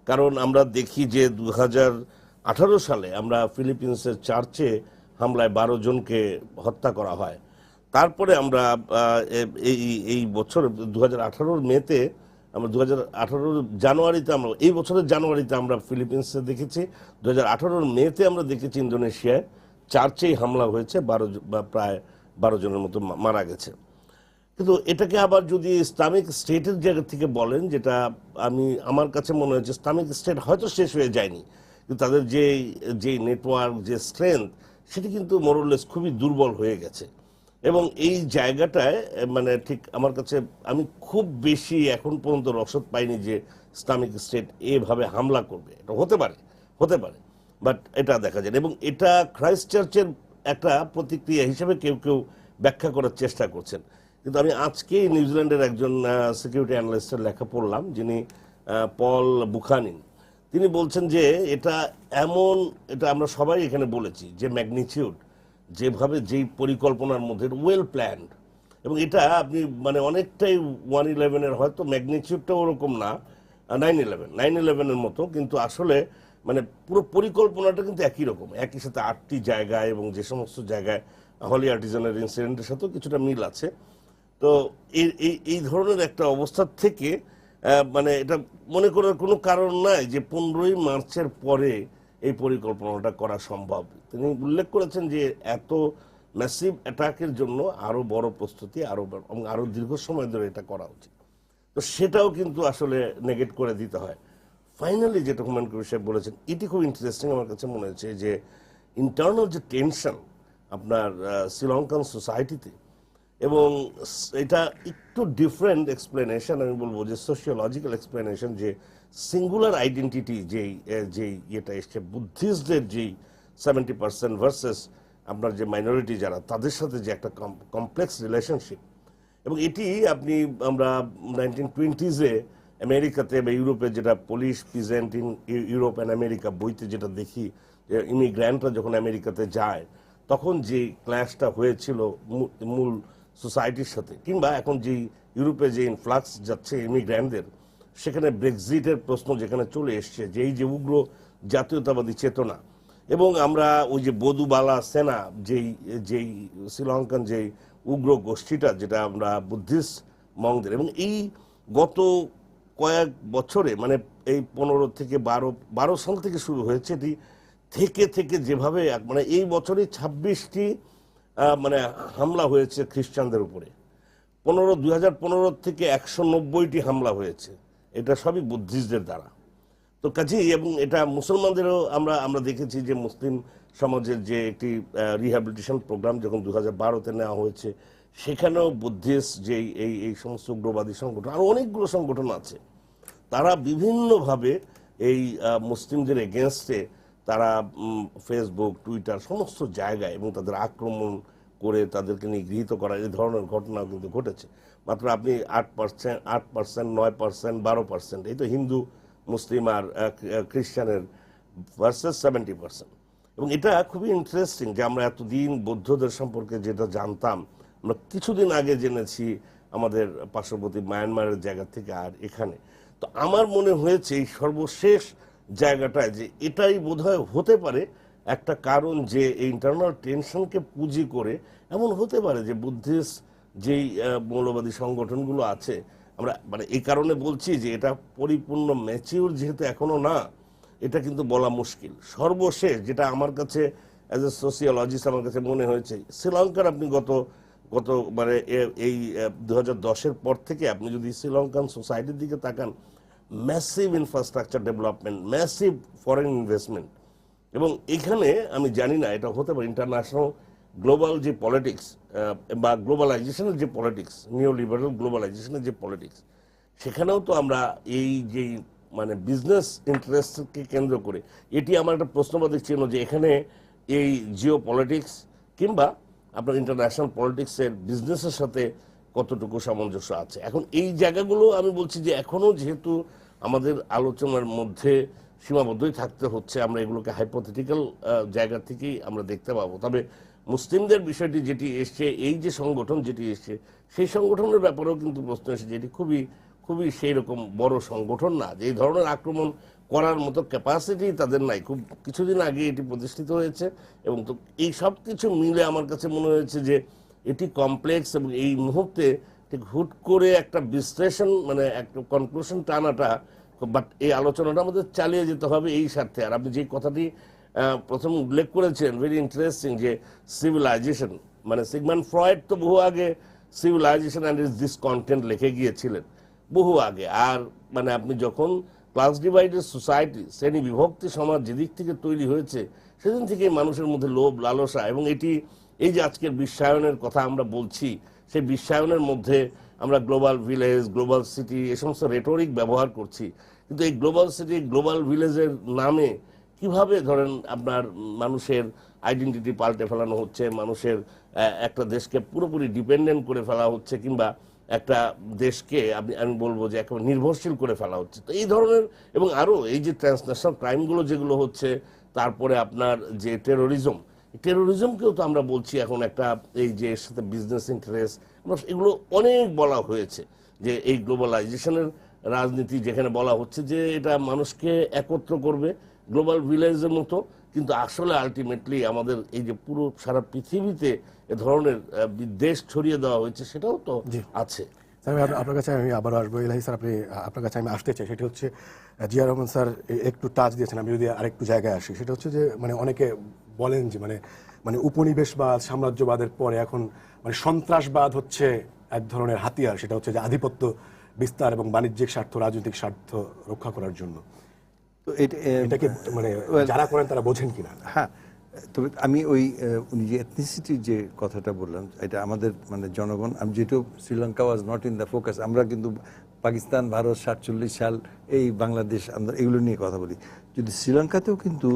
কারণ আমরা দেখি যে 2018 সালে আমরা ফিলিপিন্সের চার্চে হামলায় 12 জনকে হত্যা করা হয়। তারপরে আমরা এই বছর 2018 মেতে আমরা 2018 জানুয়ারিতে আমরা এই বছরের জানুয়ারিতে আমরা ফিলিপিন্সে দেখেছি, 2018 মেতে আমরা দেখেছি ইন্দোনেশিয়ায় চার্চেই হামলা হয়েছে, প্রায় 12 জনের মতো মারা গেছে। কিন্তু এটাকে আবার যদি ইসলামিক স্টেটের জায়গা থেকে বলেন, যেটা আমার কাছে মনে হয়েছে ইসলামিক স্টেট হয়তো শেষ হয়ে যায়নি, কিন্তু তাদের যে নেটওয়ার্ক, যে স্ট্রেংথ, সেটি কিন্তু মোরলেস খুবই দুর্বল হয়ে গেছে। এবং এই জায়গাটায় মানে ঠিক আমার কাছে আমি খুব বেশি এখন পর্যন্ত রসদ পাইনি যে ইসলামিক স্টেট এভাবে হামলা করবে। এটা হতে পারে, বাট এটা দেখা যায়। এবং এটা ক্রাইস্ট চার্চের একটা প্রতিক্রিয়া হিসেবে কেউ ব্যাখ্যা করার চেষ্টা করছেন। কিন্তু আমি আজকে নিউজিল্যান্ডের একজন সিকিউরিটি অ্যানালিস্টের লেখা পড়লাম, যিনি পল বুখানিন। তিনি বলছেন যে এটা আমরা সবাই এখানে বলেছি যে ম্যাগনিটিউড, যেভাবে যেই পরিকল্পনার মধ্যে ওয়েল প্ল্যান্ড, এবং এটা আপনি মানে অনেকটাই 1/11 হয়তো ম্যাগনিটিউডটা ওরকম না, 9/11 মতো, কিন্তু আসলে মানে পুরো পরিকল্পনাটা কিন্তু একই রকম, একই সাথে 8টি জায়গায় এবং যে সমস্ত জায়গায় হলি আর্টিজানের ইনসিডেন্টের সাথেও কিছুটা মিল আছে। তো এই ধরনের একটা অবস্থা থেকে মানে এটা মনে করার কোনো কারণ নাই যে 15ই মার্চের পরে এই পরিকল্পনাটা করা সম্ভব। তিনি উল্লেখ করেছেন যে এত ম্যাসিভ অ্যাটাকের জন্য আরো বড় প্রস্তুতি, আরো দীর্ঘ সময় ধরে এটা করা উচিত। তো সেটাও কিন্তু আসলে নেগেট করে দিতে হয়। ফাইনালি যেটা হুমায়ুন কবির সাহেব বলেছেন এটি খুব ইন্টারেস্টিং আমার কাছে মনে হয়েছে, যে ইন্টারনাল যে টেনশন আপনার শ্রীলঙ্কান সোসাইটিতে, এবং এটা একটু ডিফারেন্ট এক্সপ্লেনেশন, আমি বলবো যে সোশিওলজিক্যাল এক্সপ্লেনেশন, যে সিঙ্গুলার আইডেন্টিটি যেই ইয়েটা এসছে বুদ্ধিস্টদের যেই 70% ভার্সেস আপনার যে মাইনরিটি যারা, তাদের সাথে যে একটা কমপ্লেক্স রিলেশনশিপ, এবং এটি আমরা 1920s-এ আমেরিকাতে বা ইউরোপে যেটা police peasant in Europe and America বইতে যেটা দেখি, যে ইমিগ্র্যান্টরা যখন আমেরিকাতে যায় তখন যে ক্ল্যাশটা হয়েছিল মূল সোসাইটির সাথে, কিংবা এখন যে ইউরোপে যে ইনফ্লাক্স যাচ্ছে ইমিগ্র্যান্টদের, সেখানে ব্রেক্সিটের প্রশ্ন যেখানে চলে এসছে, যে এই যে উগ্র জাতীয়তাবাদী চেতনা, এবং আমরা ওই যে বধুবালা সেনা যেই শ্রীলঙ্কান যেই উগ্র গোষ্ঠীটা, যেটা আমরা বুদ্ধিস্ট মংদের, এবং এই গত কয়েক বছরে মানে এই 15 থেকে 12 সাল থেকে শুরু হয়েছে এটি, থেকে যেভাবে মানে এই বছরই 26টি মানে হামলা হয়েছে খ্রিস্টানদের উপরে, 2015 থেকে 190টি হামলা হয়েছে, এটা সবই বুদ্ধিস্টদের দ্বারা। তো কাজেই এবং এটা মুসলমানদেরও আমরা দেখেছি যে মুসলিম সমাজের যে একটি রিহ্যাবিলিটেশন প্রোগ্রাম যখন 2012-তে নেওয়া হয়েছে, সেখানেও বুদ্ধিস্ট যে এই সমস্ত উগ্রবাদী সংগঠন, আরো অনেকগুলো সংগঠন আছে, তারা বিভিন্নভাবে এই মুসলিমদের এগেনস্টে তারা ফেসবুক, টুইটার সমস্ত জায়গায় এবং তাদের আক্রমণ করে তাদেরকে নিগৃহীত করা, এই ধরনের ঘটনা কিন্তু ঘটেছে। মাত্র আপনি 8%, 9%, 12%, এই তো হিন্দু মুসলিম আর খ্রিস্টানের ভার্সেস 70%। এবং এটা খুবই ইন্টারেস্টিং যে আমরা এতদিন বৌদ্ধদের সম্পর্কে যেটা জানতাম, আমরা কিছুদিন আগে জেনেছি আমাদের পার্শ্ববর্তী মায়ানমারের জায়গা থেকে আর এখানে। তো আমার মনে হয়েছে এই সর্বশেষ জায়গাটায় যে এটাই বোধহয় হতে পারে একটা কারণ, যে এই ইন্টারনাল টেনশনকে পুঁজি করে এমন হতে পারে যে বুদ্ধিস্ট যেই মৌলবাদী সংগঠনগুলো আছে, আমরা মানে এই কারণে বলছি যে এটা পরিপূর্ণ ম্যাচিউর যেহেতু এখনো না, এটা কিন্তু বলা মুশকিল। সর্বশেষ যেটা আমার কাছে অ্যাজ এ সোশিওলজিস্ট আমার কাছে মনে হয়েছে, শ্রীলঙ্কার আপনি গত মানে এই 2010-এর পর থেকে আপনি যদি শ্রীলঙ্কান সোসাইটির দিকে তাকান, massive infrastructure development, massive foreign investment, এবং এখানে আমি জানি না এটা হতে পারে ইন্টারন্যাশনাল গ্লোবাল যে পলিটিক্স বা গ্লোবালাইজেশনের যে পলিটিক্স, নিও লিবারাল গ্লোবালাইজেশনের যে পলিটিক্স, সেখানেও তো আমরা এই যে মানে বিজনেস ইন্টারেস্টকে কেন্দ্র করে, এটি আমার একটা প্রশ্নবাদী চিহ্ন যে এখানে এই জিও পলিটিক্স কিংবা আপনার ইন্টারন্যাশনাল পলিটিক্সের বিজনেসের সাথে কতটুকু সামঞ্জস্য আছে। এখন এই জায়গাগুলো আমি বলছি যে এখনো যেহেতু আমাদের আলোচনার মধ্যে সীমাবদ্ধই থাকতে হচ্ছে, আমরা এগুলোকে হাইপোথেটিক্যাল জায়গা থেকেই আমরা দেখতে পাবো। তবে মুসলিমদের বিষয়টি যেটি এসছে, এই যে সংগঠন যেটি এসছে, সেই সংগঠনের ব্যাপারেও কিন্তু প্রশ্ন এসেছে, এটি খুবই খুবই সেই রকম বড় সংগঠন না, যে এই ধরনের আক্রমণ করার মতো ক্যাপাসিটি তাদের নাই। খুব কিছুদিন আগে এটি প্রতিষ্ঠিত হয়েছে, এবং তো এই সব কিছু মিলে আমার কাছে মনে হয়েছে যে এটি কমপ্লেক্স, এবং এই মুহূর্তে ঠিক হুট করে একটা বিশ্লেষণ মানে একটা কনক্লুশন টানাটা, বাট এই আলোচনাটা আমাদের চালিয়ে যেতে হবে এই স্বার্থে। আর আপনি যে কথাটি প্রথম উল্লেখ করেছেন, ভেরি ইন্টারেস্টিং, যে সিভিলাইজেশন, মানে সিগমন্ড ফ্রয়েড তো বহু আগে সিভিলাইজেশন অ্যান্ড ইটস ডিসকন্টেন্ট লিখে গিয়েছিলেন বহু আগে। আর মানে আপনি যখন ক্লাস ডিভাইডেড সোসাইটি, শ্রেণী বিভক্তি সমাজ যেদিক থেকে তৈরি হয়েছে, সেদিন থেকে মানুষের মধ্যে লোভ লালসা, এবং এটি এই যে আজকের বিশ্বায়নের কথা আমরা বলছি, সেই বিশ্বায়নের মধ্যে আমরা গ্লোবাল ভিলেজ, গ্লোবাল সিটি এ সমস্ত রেটরিক ব্যবহার করছি, কিন্তু এই গ্লোবাল সিটি, গ্লোবাল ভিলেজের নামে কিভাবে ধরেন আপনার মানুষের আইডেন্টিটি পাল্টে ফেলানো হচ্ছে, মানুষের একটা দেশকে পুরোপুরি ডিপেন্ডেন্ট করে ফেলা হচ্ছে, কিংবা একটা দেশকে আমি বলবো যে একেবারে নির্ভরশীল করে ফেলা হচ্ছে। তো এই ধরনের, এবং আরও এই যে ট্রান্সন্যাশনাল ক্রাইমগুলো যেগুলো হচ্ছে, তারপরে আপনার যে টেরোরিজমকেও তো আমরা বলছি এখন একটা, এই যে এর সাথে বিজনেস ইন্টারেস্ট, এগুলো অনেক বলা হয়েছে যে এই গ্লোবালাইজেশনের রাজনীতি, যেখানে বলা হচ্ছে যে এটা মানুষকে একত্র করবে গ্লোবাল ভিলেজের মতো, কিন্তু আসলে আলটিমেটলি আমাদের এই যে পুরো সারা পৃথিবীতে এ ধরনের বিদ্বেষ ছড়িয়ে দেওয়া হয়েছে সেটাও তো আছে। স্যার, আপনার কাছে আমি আবারও আসবো। ইলাহি স্যার, আপনার কাছে আমি আসতে চাই, সেটা হচ্ছে জিয়া রহমান স্যার একটু টাচ দিয়েছেন, আমি যদি আরেকটু জায়গায় আসি, সেটা হচ্ছে যে মানে অনেকে বলেন যে মানে উপনিবেশবাদ সাম্রাজ্যবাদের পরে এখন মানে সন্ত্রাসবাদ হচ্ছে এক ধরনের হাতিয়ার, সেটা হচ্ছে যে আধিপত্য বিস্তার এবং বাণিজ্যিক স্বার্থ, রাজনৈতিক স্বার্থ রক্ষা করার জন্য। তো এটাকে মানে যারা করেন তারা বোঝেন কিনা? হ্যাঁ, তবে আমি উনি যে এথনিসিটির যে কথাটা বললাম, এটা আমাদের মানে জনগণ, আমি যেহেতু Sri Lanka was not in the focus, আমরা কিন্তু পাকিস্তান, ভারত, 47 সাল, এই বাংলাদেশ, আমরা এগুলো নিয়ে কথা বলি। যদি শ্রীলঙ্কাতেও কিন্তু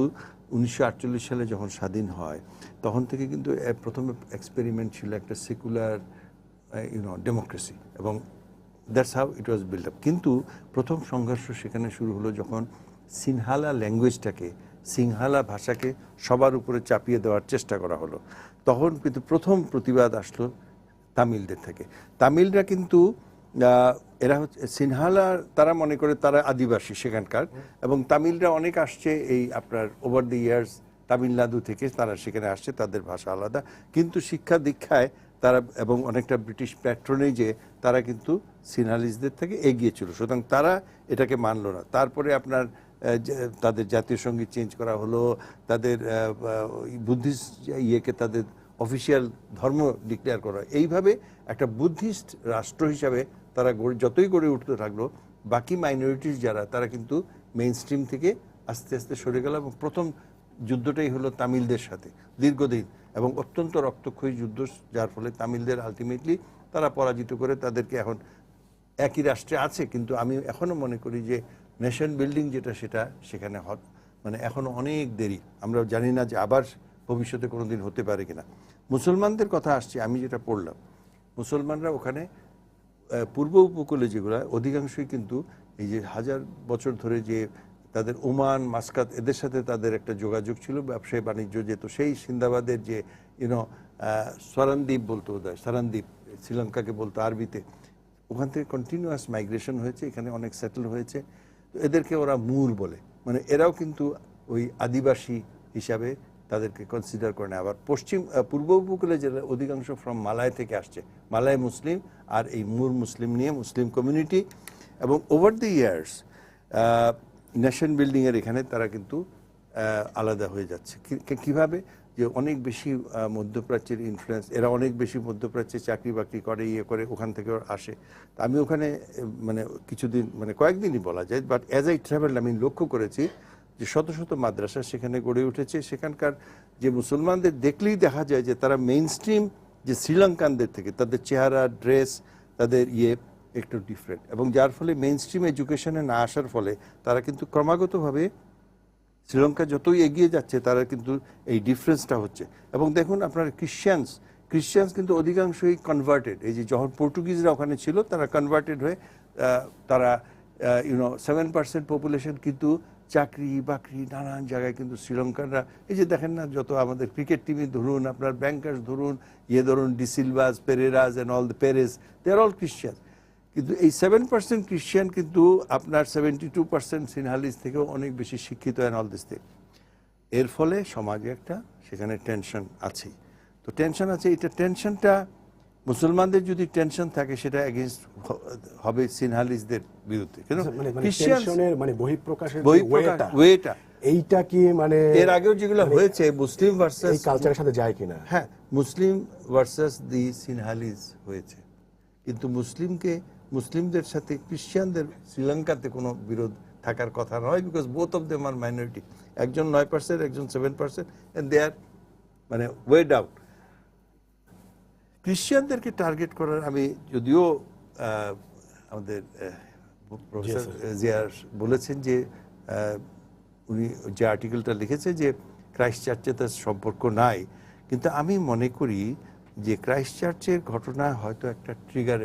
1948 সালে যখন স্বাধীন হয় তখন থেকে কিন্তু প্রথম এক্সপেরিমেন্ট ছিল একটা সেকুলার ডেমোক্রেসি, এবং that's how it was build up. কিন্তু প্রথম সংঘর্ষ সেখানে শুরু হলো যখন সিনহালা ল্যাঙ্গুয়েজটাকে, সিংহালা ভাষাকে সবার উপরে চাপিয়ে দেওয়ার চেষ্টা করা হলো। তখন কিন্তু প্রথম প্রতিবাদ আসলো তামিলদের থেকে। তামিলরা কিন্তু এরা হচ্ছে সিনহালা, তারা মনে করে তারা আদিবাসী সেখানকার, এবং তামিলরা অনেক আসছে এই আপনার ওভার দি ইয়ার্স তামিলনাড়ু থেকে, তারা সেখানে আসছে, তাদের ভাষা আলাদা, কিন্তু শিক্ষা দীক্ষায় তারা এবং অনেকটা ব্রিটিশ প্যাট্রনেজে তারা কিন্তু সিনহালিসদের থেকে এগিয়ে ছিল, সুতরাং তারা এটাকে মানলো না। তারপরে আপনার তাদের জাতীয় সঙ্গীত চেঞ্জ করা হলো, তাদের বুদ্ধিস্ট ইয়েকে তাদের অফিসিয়াল ধর্ম ডিক্লেয়ার করা, এইভাবে একটা বুদ্ধিস্ট রাষ্ট্র হিসাবে তারা যতই গড়ে উঠতে থাকলো, বাকি মাইনরিটিস যারা, তারা কিন্তু মেইন স্ট্রিম থেকে আস্তে আস্তে সরে গেল। এবং প্রথম যুদ্ধটাই হলো তামিলদের সাথে, দীর্ঘদিন এবং অত্যন্ত রক্তক্ষয়ী যুদ্ধ, যার ফলে তামিলদের আলটিমেটলি তারা পরাজিত করে তাদেরকে এখন একই রাষ্ট্রে আছে। কিন্তু আমি এখনো মনে করি যে নেশন বিল্ডিং যেটা, সেটা সেখানে মানে এখনো অনেক দেরি, আমরা জানি না যে আবার ভবিষ্যতে কোনোদিন হতে পারে কিনা। মুসলমানদের কথা আসছে, আমি যেটা পড়লাম, মুসলমানরা ওখানে পূর্ব উপকূলে যেগুলো অধিকাংশই কিন্তু এই যে 1000 বছর ধরে যে তাদের ওমান, মাস্কাত, এদের সাথে তাদের একটা যোগাযোগ ছিল, ব্যবসায়ী বাণিজ্য যেত, সেই সিন্দাবাদের যে সরানদ্বীপ বলতো, বোধহয় সরানদ্বীপ শ্রীলঙ্কাকে বলতো আরবিতে, ওখান থেকে কন্টিনিউয়াস মাইগ্রেশন হয়েছে, এখানে অনেক সেটেল হয়েছে। তো এদেরকে ওরা মুর বলে, মানে এরাও কিন্তু ওই আদিবাসী হিসাবে তাদেরকে কনসিডার করে না। আবার পূর্ব উপকূলে যেটা অধিকাংশ ফ্রম মালয় থেকে আসছে, মালয় মুসলিম আর এই মুর মুসলিম নিয়ে মুসলিম কমিউনিটি, এবং ওভার দ্য ইয়ার্স নেশন বিল্ডিংয়ের এখানে তারা কিন্তু আলাদা হয়ে যাচ্ছে। কিভাবে? যে অনেক বেশি মধ্যপ্রাচ্যের ইনফ্লুয়েন্স, এরা অনেক বেশি মধ্যপ্রাচ্যে চাকরি বাকরি করে, ইয়ে করে, ওখান থেকে আসে। তা আমি ওখানে মানে কিছুদিন, মানে কয়েকদিনই বলা যায়, বাট অ্যাজ আই ট্রাভেল আমি লক্ষ্য করেছি যে শত শত মাদ্রাসা সেখানে গড়ে উঠেছে। সেখানকার যে মুসলমানদের দেখলেই দেখা যায় যে তারা মেইন স্ট্রিম যে শ্রীলঙ্কানদের থেকে, তাদের চেহারা, ড্রেস, তাদের একটু ডিফারেন্ট, এবং যার ফলে মেইন স্ট্রিম এডুকেশনে না আসার ফলে তারা কিন্তু ক্রমাগতভাবে শ্রীলঙ্কা যতই এগিয়ে যাচ্ছে তারা কিন্তু এই ডিফারেন্সটা হচ্ছে। এবং দেখুন আপনার ক্রিশ্চিয়ানস কিন্তু অধিকাংশই কনভার্টেড। এই যে যখন পর্তুগিজরা ওখানে ছিল, তারা কনভার্টেড হয়ে তারা 7% পপুলেশন, কিন্তু চাকরি বাকরি নানান জায়গায় কিন্তু শ্রীলঙ্কানরা, এই যে দেখেন না, যত আমাদের ক্রিকেট টিমই ধরুন, আপনার ব্যাংকার্স ধরুন, ধরুন de Silvas, Pereras and all the Peiris, they are all Christian. কিন্তু এই 7% ক্রিশ্চিয়ান কিন্তু আপনার 72% সিনহালিস থেকেও অনেক বেশি শিক্ষিত অ্যান্ড অল দিস থিং। এর ফলে সমাজে একটা সেখানে টেনশন আছেই। তো টেনশন আছে, এটা টেনশনটা মুসলমানদের যদি টেনশন থাকে, সেটা এগেইনস্ট হবে সিনহালিসদের বিরুদ্ধে। কেন? মানে বহিঃপ্রকাশের ওয়েটা এইটা কি মানে এর আগেও যেগুলো হয়েছে মুসলিম ভার্সাস এই কালচারের সাথে যায় কিনা? হ্যাঁ, মুসলিম ভার্সাস দি সিনহালিস হয়েছে, কিন্তু মুসলিমদের সাথে ক্রিশ্চিয়ানদের শ্রীলঙ্কাতে কোনো বিরোধ থাকার কথা নয়, because both of them are minority. একজন 9%, একজন 7%, এন্ড দে আর মানে ওয়েড আউট। ক্রিশ্চিয়ানদেরকে টার্গেট করার, আমি যদিও আমাদের প্রফেসর জিয়ার বলেছেন যে উনি যে আর্টিকেলটা লিখেছে যে ক্রাইস্ট চার্চে তার সম্পর্ক নাই, কিন্তু আমি মনে করি যে ক্রাইস্ট চার্চের ঘটনা হয়তো একটা ট্রিগার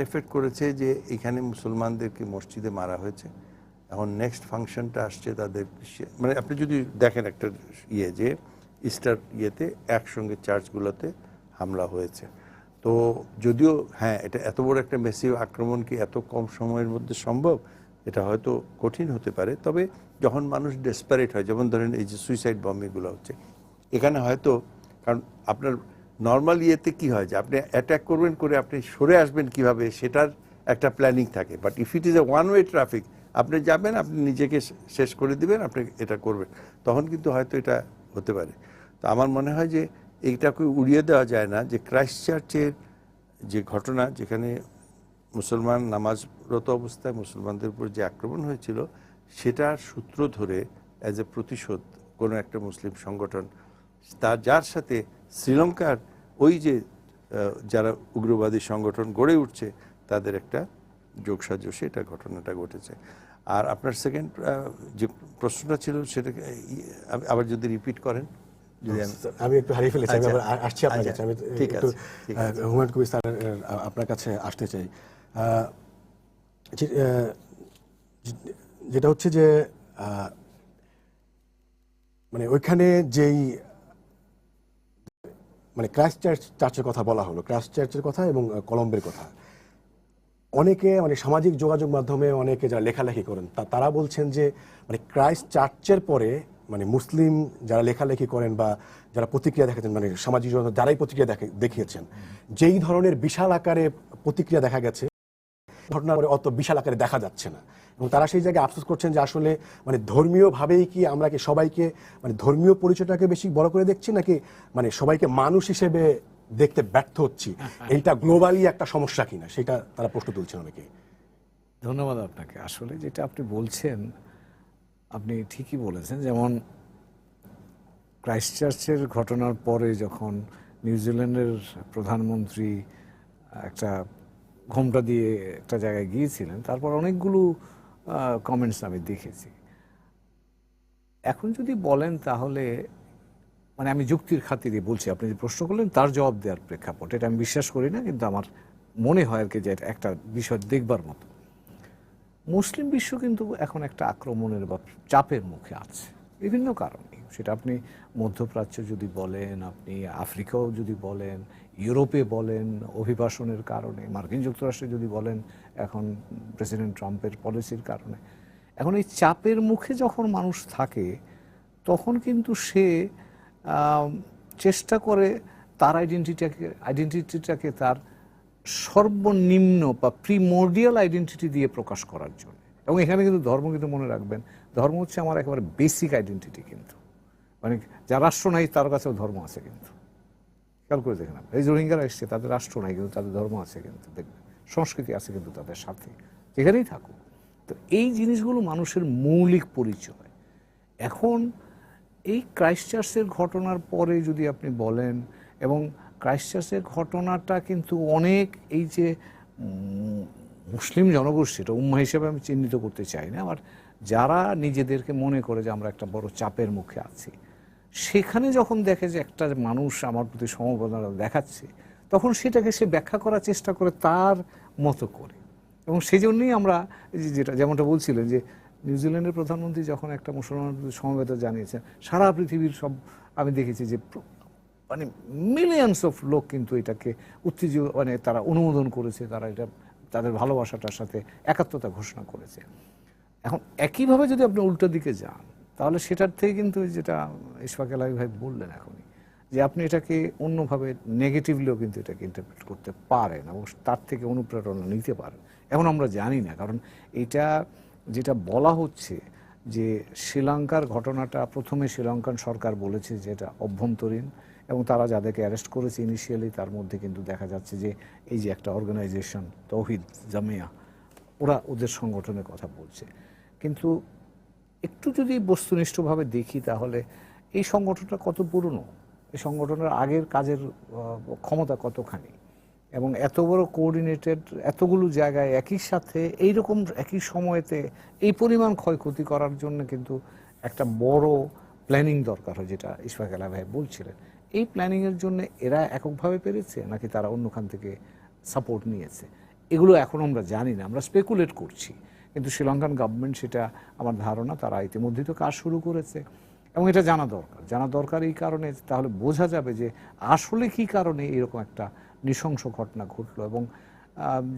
এফেক্ট করেছে যে এখানে মুসলমানদেরকে মসজিদে মারা হয়েছে। এখন নেক্সট ফাংশনটা আসছে তাদের, মানে আপনি যদি দেখেন একটা যে ইস্টার একসঙ্গে চার্চগুলোতে হামলা হয়েছে, তো তো যদিও হ্যাঁ, এটা এত বড় একটা মেসিভ আক্রমণ কি এত কম সময়ের মধ্যে সম্ভব, এটা হয়তো কঠিন হতে পারে। তবে যখন মানুষ ডেসপারেট হয়, যেমন ধরেন এই যে সুইসাইড বম্বিংগুলো হচ্ছে, এখানে হয়তো, কারণ আপনার নর্মাল ইয়েতে কি হয় যে আপনি অ্যাটাক করবেন, করে আপনি সরে আসবেন কিভাবে সেটার একটা প্ল্যানিং থাকে। But if it is a one way traffic, আপনি যাবেন, আপনি নিজেকে শেষ করে দিবেন, আপনি এটা করবেন, তখন কিন্তু হয়তো এটা হতে পারে। তো আমার মনে হয় যে এইটাকে উড়িয়ে দেওয়া যায় না যে ক্রাইস্ট চার্চের যে ঘটনা, যেখানে মুসলমান নামাজরত অবস্থায় মুসলমানদের উপর যে আক্রমণ হয়েছিল, সেটার সূত্র ধরে অ্যাজ এ প্রতিশোধ কোনো একটা মুসলিম সংগঠন, যার সাথে শ্রীলঙ্কার ওই যে যারা উগ্রবাদী সংগঠন গড়ে উঠছে, তাদের একটা যোগসাজশে এটা ঘটনাটা ঘটেছে। আর আপনার সেকেন্ড যে প্রশ্নটা ছিল সেটা আবার যদি রিপিট করেন। আমি একটু হারিয়ে ফেলেছি, আমি আবার আসছি আপনার আচ্ছা, কাছে। আমি ঠিক একটু আছে, ঠিক আছে। হুমায়ুন কবির স্যার আপনার কাছে আসতে চাই। যেটা হচ্ছে যে মানে ওইখানে যেই মানে ক্রাইস্ট চার্চের কথা বলা হলো, ক্রাইস্ট চার্চের কথা এবং কলম্বের কথা, অনেকে মানে সামাজিক যোগাযোগ মাধ্যমে অনেকে যারা লেখালেখি করেন তারা বলছেন যে মানে ক্রাইস্ট চার্চের পরে মানে মুসলিম যারা লেখালেখি করেন বা যারা প্রতিক্রিয়া দেখাচ্ছেন, মানে সামাজিক যোগাযোগ যারাই প্রতিক্রিয়া দেখিয়েছেন, যেই ধরনের বিশাল আকারে প্রতিক্রিয়া দেখা গেছে, ঘটনার পরে অত বিশাল আকারে দেখা যাচ্ছে না। এবং তারা সেই জায়গায় আফসোস করছেন যে আসলে মানে ধর্মীয়ভাবেই কি আমরা কি সবাইকে মানে ধর্মীয় পরিচয়টাকে বেশি বড় করে দেখছি, নাকি মানে সবাইকে মানুষ হিসেবে দেখতে ব্যর্থ হচ্ছি, এইটা গ্লোবালি একটা সমস্যা কিনা, সেটা তারা প্রশ্ন তুলছেন অনেকে। ধন্যবাদ আপনাকে। আসলে যেটা আপনি বলছেন, আপনি ঠিকই বলেছেন। যেমন ক্রাইস্টচার্চের ঘটনার পরে যখন নিউজিল্যান্ডের প্রধানমন্ত্রী একটা ঘোমটা দিয়ে একটা জায়গায় গিয়েছিলেন, তারপর অনেকগুলো কমেন্টস আমি দেখেছি। এখন যদি বলেন তাহলে মানে আমি যুক্তির খাতিরে বলছি, আপনি যে প্রশ্ন করলেন তার জবাব দেওয়ার প্রেক্ষাপট, এটা আমি বিশ্বাস করি না, কিন্তু আমার মনে হয় আর কি যে এটা একটা বিষয় দেখবার মতো। মুসলিম বিশ্ব কিন্তু এখন একটা আক্রমণের বা চাপের মুখে আছে বিভিন্ন কারণে। সেটা আপনি মধ্যপ্রাচ্য যদি বলেন, আপনি আফ্রিকাও যদি বলেন, ইউরোপে বলেন অভিবাসনের কারণে, মার্কিন যুক্তরাষ্ট্রে যদি বলেন এখন প্রেসিডেন্ট ট্রাম্পের পলিসির কারণে। এখন এই চাপের মুখে যখন মানুষ থাকে, তখন কিন্তু সে চেষ্টা করে তার আইডেন্টিটিটাকে তার সর্বনিম্ন বা প্রিমোর্ডিয়াল আইডেন্টিটি দিয়ে প্রকাশ করার জন্য। এবং এখানে কিন্তু ধর্ম, কিন্তু মনে রাখবেন, ধর্ম হচ্ছে আমার একেবারে বেসিক আইডেন্টিটি। কিন্তু মানে যার রাষ্ট্র নাই তার কাছেও ধর্ম আছে, কিন্তু খেয়াল করে দেখেন। এই রোহিঙ্গারা এসছে, তাদের রাষ্ট্র নাই কিন্তু তাদের ধর্ম আছে, কিন্তু দেখবেন সংস্কৃতি আছে কিন্তু তাদের সাথে, যেখানেই থাকুক। তো এই জিনিসগুলো মানুষের মৌলিক পরিচয়। এখন এই ক্রাইস্টচার্চের ঘটনার পরে যদি আপনি বলেন, এবং ক্রাইস্টচার্চের ঘটনাটা কিন্তু অনেক এই যে মুসলিম জনগোষ্ঠী, এটা উম্মা হিসেবে আমি চিহ্নিত করতে চাই না, আবার যারা নিজেদেরকে মনে করে যে আমরা একটা বড় চাপের মুখে আছি, সেখানে যখন দেখে যে একটা মানুষ আমার প্রতি সমবেদনা দেখাচ্ছে, তখন সেটাকে সে ব্যাখ্যা করার চেষ্টা করে তার মতো করে। এবং সেই জন্যই আমরা যেটা যেমনটা বলছিলেন যে নিউজিল্যান্ডের প্রধানমন্ত্রী যখন একটা মুসলমানের প্রতি সমবেদনা জানিয়েছেন, সারা পৃথিবীর সব আমি দেখেছি যে মানে মিলিয়নস অফ লোক কিন্তু এটাকে উত্তেজিত, মানে তারা অনুমোদন করেছে, তারা এটা তাদের ভালোবাসাটার সাথে একাত্মতা ঘোষণা করেছে। এখন একইভাবে যদি আপনি উল্টো দিকে যান, তাহলে সেটার থেকে কিন্তু যেটা ইশফাক এলাহি ভাই বললেন এখনই, যে আপনি এটাকে অন্যভাবে নেগেটিভলিও কিন্তু এটাকে ইন্টারপ্রেট করতে পারেন এবং তার থেকে অনুপ্রেরণা নিতে পারেন। এখন আমরা জানি না, কারণ এটা যেটা বলা হচ্ছে যে শ্রীলঙ্কার ঘটনাটা প্রথমে শ্রীলঙ্কান সরকার বলেছে যে এটা অভ্যন্তরীণ, এবং তারা যাদেরকে অ্যারেস্ট করেছে ইনিশিয়ালি, তার মধ্যে কিন্তু দেখা যাচ্ছে যে এই যে একটা অর্গানাইজেশন তৌহিদ জামিয়া, ওরা ওদের সংগঠনের কথা বলছে। কিন্তু একটু যদি বস্তুনিষ্ঠভাবে দেখি, তাহলে এই সংগঠনটা কত পুরনো, এই সংগঠনের আগের কাজের ক্ষমতা কতখানি, এবং এত বড় কোঅর্ডিনেটেড এতগুলো জায়গায় একই সাথে এইরকম একই সময়তে এই পরিমাণ ক্ষয়ক্ষতি করার জন্য কিন্তু একটা বড় প্ল্যানিং দরকার হয়, যেটা ইশফাক এলাহি ভাই বলছিলেন। এই প্ল্যানিংয়ের জন্য এরা এককভাবে পেরেছে নাকি তারা অন্যখান থেকে সাপোর্ট নিয়েছে, এগুলো এখন আমরা জানি না, আমরা স্পেকুলেট করছি। কিন্তু শ্রীলঙ্কান গভর্নমেন্ট, সেটা আমার ধারণা তারা ইতিমধ্যেই তো কাজ শুরু করেছে, এবং এটা জানা দরকার এই কারণে, তাহলে বোঝা যাবে যে আসলে কি কারণে এরকম একটা নৃশংস ঘটনা ঘটলো। এবং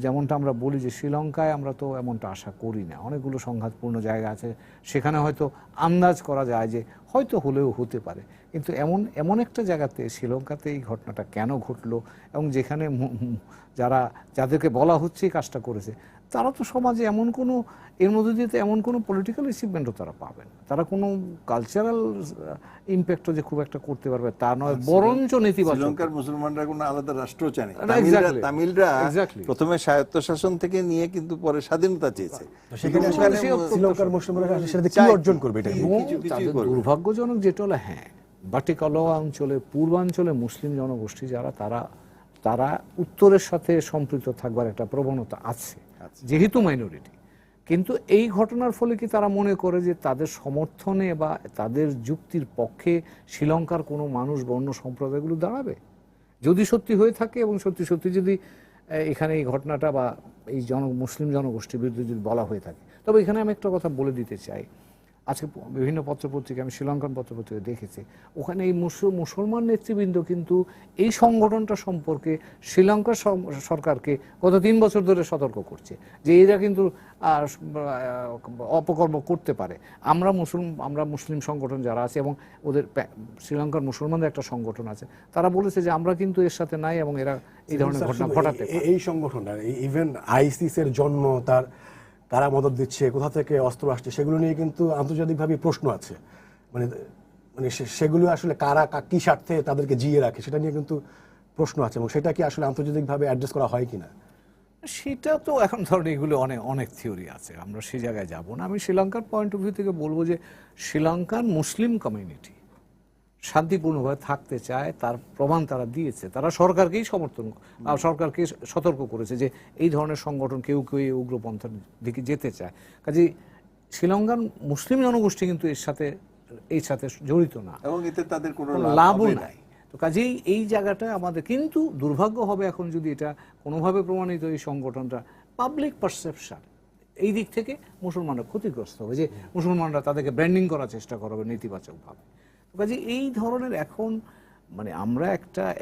যেমনটা আমরা বলি যে শ্রীলঙ্কায় আমরা তো এমনটা আশা করি না, অনেকগুলো সংঘাতপূর্ণ জায়গা আছে, সেখানে হয়তো আন্দাজ করা যায় যে হয়তো হলেও হতে পারে, কিন্তু এমন একটা জায়গাতে শ্রীলঙ্কাতে এই ঘটনাটা কেন ঘটলো, এবং যেখানে যাদেরকে বলা হচ্ছে এই কাজটা করেছে, তারা তো সমাজে এমন কোনো, এর মধ্যে দিয়ে তো এমন কোনো পলিটিক্যাল অ্যাচিভমেন্টও তারা পাবে না, তারা কোনো কালচারাল ইম্প্যাক্টও যে খুব একটা করতে পারবে তা নয়, বরঞ্চ নেতিবাচক। শ্রীলঙ্কার মুসলমানরা কোনো আলাদা রাষ্ট্র চায় না। Exactly. তামিলরা Exactly. প্রথমে স্বায়ত্তশাসন থেকে নিয়ে কিন্তু পরে স্বাধীনতা চেয়েছে। সেখানে ওখানে শ্রীলঙ্কার মুসলিমরা সেটা কি চায় অর্জন করবে এটা? এবং তাদের দুর্ভাগ্যজনক যেটা হলো, হ্যাঁ, বাটিকালোয়া অঞ্চলে, পূর্বাঞ্চলে মুসলিম জনগোষ্ঠী যারা, তারা উত্তরের সাথে সম্পৃক্ত থাকবার একটা প্রবণতা আছে, যেহেতু মাইনরিটি। কিন্তু এই ঘটনার ফলে কি তারা মনে করে যে তাদের সমর্থনে বা তাদের যুক্তির পক্ষে শ্রীলঙ্কার কোনো মানুষ বা অন্য সম্প্রদায়গুলো দাঁড়াবে? যদি সত্যি হয়ে থাকে এবং সত্যি সত্যি যদি এখানে এই ঘটনাটা বা এই মুসলিম জনগোষ্ঠীর বিরুদ্ধে যদি বলা হয়ে থাকে, তবে এখানে আমি একটা কথা বলে দিতে চাই। আজকে বিভিন্ন পত্রপত্রিকা, আমি শ্রীলঙ্কান পত্রপত্রিকা দেখেছি, ওখানে এই মুসলমান নেতৃবৃন্দ কিন্তু এই সংগঠনটা সম্পর্কে শ্রীলঙ্কার সরকারকে গত 3 বছর ধরে সতর্ক করছে যে এরা কিন্তু অপকর্ম করতে পারে। আমরা মুসলিম সংগঠন যারা আছে এবং ওদের শ্রীলঙ্কার মুসলমানদের একটা সংগঠন আছে, তারা বলেছে যে আমরা কিন্তু এর সাথে নাই এবং এরা এই ধরনের ঘটনা ঘটাতে পারে। এই সংগঠনটা, ইভেন আইসিসের জন্ম, কারা মদত দিচ্ছে, কোথা থেকে অস্ত্র আসছে, সেগুলো নিয়ে কিন্তু আন্তর্জাতিকভাবে প্রশ্ন আছে। মানে সেগুলো আসলে কারা কি স্বার্থে তাদেরকে জিয়ে রাখে, সেটা নিয়ে কিন্তু প্রশ্ন আছে, এবং সেটা কি আসলে আন্তর্জাতিকভাবে অ্যাড্রেস করা হয় কিনা? সেটা তো এখন ধরেন এগুলো অনেক থিওরি আছে, আমরা সেই জায়গায় যাব না। আমি শ্রীলঙ্কার পয়েন্ট অফ ভিউ থেকে বলবো যে শ্রীলঙ্কার মুসলিম কমিউনিটি শান্তিপূর্ণভাবে থাকতে চায়, তার প্রমাণ তারা দিয়েছে। তারা সরকারকেই সরকারকে সতর্ক করেছে যে এই ধরনের সংগঠন কেউ এই উগ্রপন্থার দিকে যেতে চায়। কাজেই শ্রীলঙ্কার মুসলিম জনগোষ্ঠী কিন্তু এর সাথে জড়িত না এবং এতে তাদের কোনো লাভও নাই। তো কাজেই এই জায়গাটা আমাদের, কিন্তু দুর্ভাগ্য হবে এখন যদি এটা কোনোভাবে প্রমাণিত, এই সংগঠনটা পাবলিক পারসেপশন এই দিক থেকে মুসলমানরা ক্ষতিগ্রস্ত হবে, যে মুসলমানরা তাদেরকে ব্র্যান্ডিং করার চেষ্টা করবে নেতিবাচকভাবে। কাজে এই ধরনের এখন মানে আমরা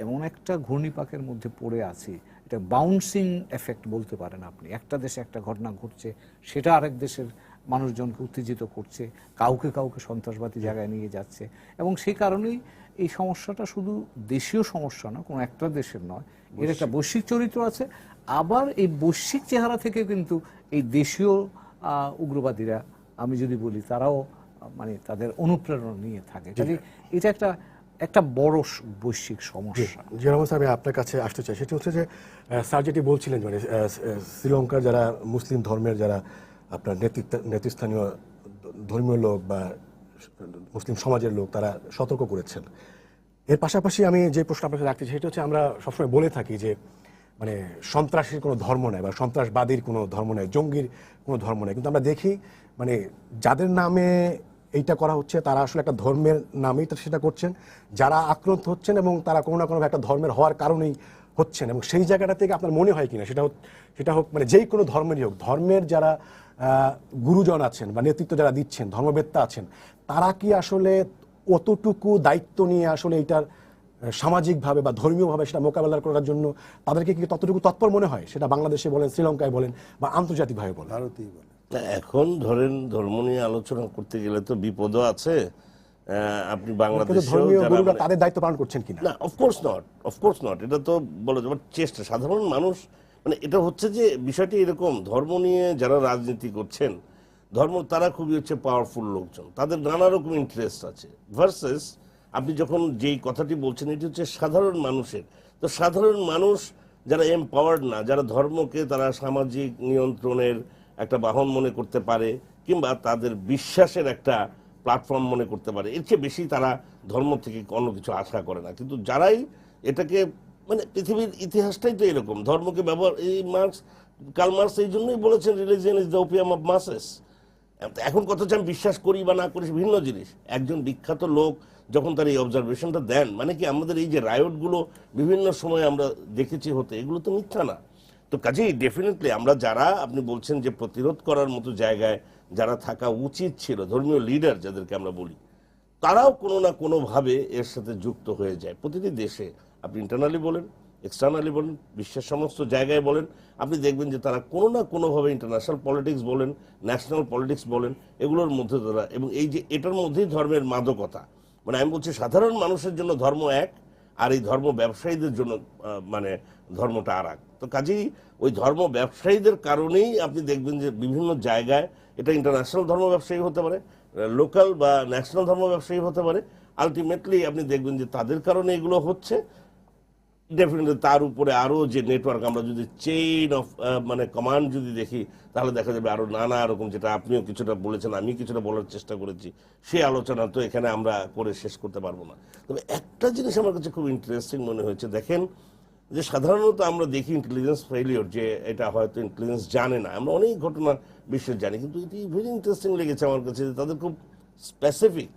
এমন একটা ঘূর্ণিপাকের মধ্যে পড়ে আছি, এটা বাউন্সিং এফেক্ট বলতে পারেন আপনি। একটা দেশে একটা ঘটনা ঘটছে, সেটা আরেক দেশের মানুষজনকে উত্তেজিত করছে, কাউকে সন্ত্রাসবাদী জায়গায় নিয়ে যাচ্ছে, এবং সেই কারণেই এই সমস্যাটা শুধু দেশীয় সমস্যা না, কোনো একটা দেশের নয়, এর একটা বৈশ্বিক চরিত্র আছে। আবার এই বৈশ্বিক চেহারা থেকে কিন্তু এই দেশীয় উগ্রবাদীরা, আমি যদি বলি, তারাও মানে তাদের অনুপ্রেরণা নিয়ে থাকে। কাজে এটা একটা বড় বৈশ্বিক সমস্যা। জিয়ারহমান স্যার, আমি আপনার কাছে আসতে চাই, সেটা হচ্ছে যে স্যার যেটি বলছিলেন, মানে শ্রীলঙ্কার যারা মুসলিম ধর্মের যারা আপনার নেতৃস্থানীয় ধর্মীয় লোক বা মুসলিম সমাজের লোক, তারা সতর্ক করেছেন। এর পাশাপাশি আমি যে প্রশ্ন আপনাকে রাখতে চাই সেটা হচ্ছে, আমরা সবসময় বলে থাকি যে মানে সন্ত্রাসীর কোনো ধর্ম নেই বা সন্ত্রাসবাদীর কোনো ধর্ম নেই, জঙ্গির কোনো ধর্ম নেই, কিন্তু আমরা দেখি মানে যাদের নামে এইটা করা হচ্ছে তারা আসলে একটা ধর্মের নামেই সেটা করছেন, যারা আক্রান্ত হচ্ছেন এবং তারা কোনো না কোনো একটা ধর্মের হওয়ার কারণেই হচ্ছেন। এবং সেই জায়গাটা থেকে আপনার মনে হয় কিনা, সেটা হোক মানে যেই কোনো ধর্মেরই হোক, ধর্মের যারা গুরুজন আছেন বা নেতৃত্ব যারা দিচ্ছেন, ধর্মবেত্তা আছেন, তারা কি আসলে অতটুকু দায়িত্ব নিয়ে আসলে এইটার সামাজিকভাবে বা ধর্মীয়ভাবে সেটা মোকাবেলা করার জন্য তাদেরকে কি ততটুকু তৎপর মনে হয়? সেটা বাংলাদেশে বলেন, শ্রীলঙ্কায় বলেন বা আন্তর্জাতিকভাবে বলেন, ভারতেই বলে। এখন ধরেন ধর্ম নিয়ে আলোচনা করতে গেলে তো বিপদও আছে। আপনি বাংলাদেশেও ধর্মীয় যারা গুরুরা তাদের দায়িত্ব পালন করছেন কিনা? না, অফকোর্স নট, এটা তো বলা যাবে চেষ্টা। সাধারণ মানুষ মানে এটা হচ্ছে যে বিষয়টি এরকম, ধর্ম নিয়ে যারা রাজনীতি করছেন, তারা খুবই হচ্ছে পাওয়ারফুল লোকজন, তাদের নানা রকম ইন্টারেস্ট আছে, ভার্সেস আপনি যখন যেই কথাটি বলছেন এটি হচ্ছে সাধারণ মানুষের। তো সাধারণ মানুষ যারা এমপাওয়ার্ড না, যারা ধর্মকে তারা সামাজিক নিয়ন্ত্রণের একটা বাহন মনে করতে পারে কিংবা তাদের বিশ্বাসের একটা প্ল্যাটফর্ম মনে করতে পারে, এর চেয়ে বেশি তারা ধর্ম থেকে অন্য কিছু আশা করে না। কিন্তু যারাই এটাকে মানে পৃথিবীর ইতিহাসটাই তো এরকম, ধর্মকে ব্যবহার, এই কার্ল মার্কস এই জন্যই বলেছেন religion is the opium of মাসেস। এখন কথা হচ্ছে আমি বিশ্বাস করি বা না করি ভিন্ন জিনিস। একজন বিখ্যাত লোক যখন তার এই অবজারভেশনটা দেন, মানে কি আমাদের এই যে রায়টগুলো বিভিন্ন সময় আমরা দেখেছি হতে, এগুলো তো মিথ্যা না। তো কাজেই ডেফিনেটলি আমরা যারা আপনি বলছেন যে প্রতিরোধ করার মতো জায়গায় যারা থাকা উচিত ছিল, ধর্মীয় লিডার যাদেরকে আমরা বলি, তারাও কোনো না কোনোভাবে এর সাথে যুক্ত হয়ে যায় প্রতিটি দেশে। আপনি ইন্টারনালি বলেন এক্সটার্নালি বলেন, বিশ্বের সমস্ত জায়গায় বলেন, আপনি দেখবেন যে তারা কোনো না কোনোভাবে ইন্টারন্যাশনাল পলিটিক্স বলেন, ন্যাশনাল পলিটিক্স বলেন, এগুলোর মধ্যে তারা, এবং এই যে এটার মধ্যেই ধর্মের মাদকতা, মানে আমি বলছি সাধারণ মানুষের জন্য ধর্ম এক, আর এই ধর্ম ব্যবসায়ীদের জন্য মানে ধর্মটা আর এক। তো কাজেই ওই ধর্ম ব্যবসায়ীদের কারণেই আপনি দেখবেন যে বিভিন্ন জায়গায়, এটা ইন্টারন্যাশনাল ধর্ম ব্যবসায়ী হতে পারে, লোকাল বা ন্যাশনাল ধর্ম ব্যবসায়ী হতে পারে, আলটিমেটলি আপনি দেখবেন যে তাদের কারণে এগুলো হচ্ছে। ডেফিনেটলি তার উপরে আরও যে নেটওয়ার্ক, আমরা যদি চেইন অফ মানে কমান্ড যদি দেখি, তাহলে দেখা যাবে আরও নানা রকম, যেটা আপনিও কিছুটা বলেছেন, আমি কিছুটা বলার চেষ্টা করেছি, সেই আলোচনা তো এখানে আমরা করে শেষ করতে পারবো না। তবে একটা জিনিস আমার কাছে খুব ইন্টারেস্টিং মনে হয়েছে, দেখেন যে সাধারণত আমরা দেখি ইন্টেলিজেন্স ফেলিওর, যে এটা হয়তো ইন্টেলিজেন্স জানে না, আমরা অনেক ঘটনা বিশ্বের জানি, কিন্তু এটি ভেরি ইন্টারেস্টিং লেগেছে আমার কাছে, যে তাদের খুব স্পেসিফিক,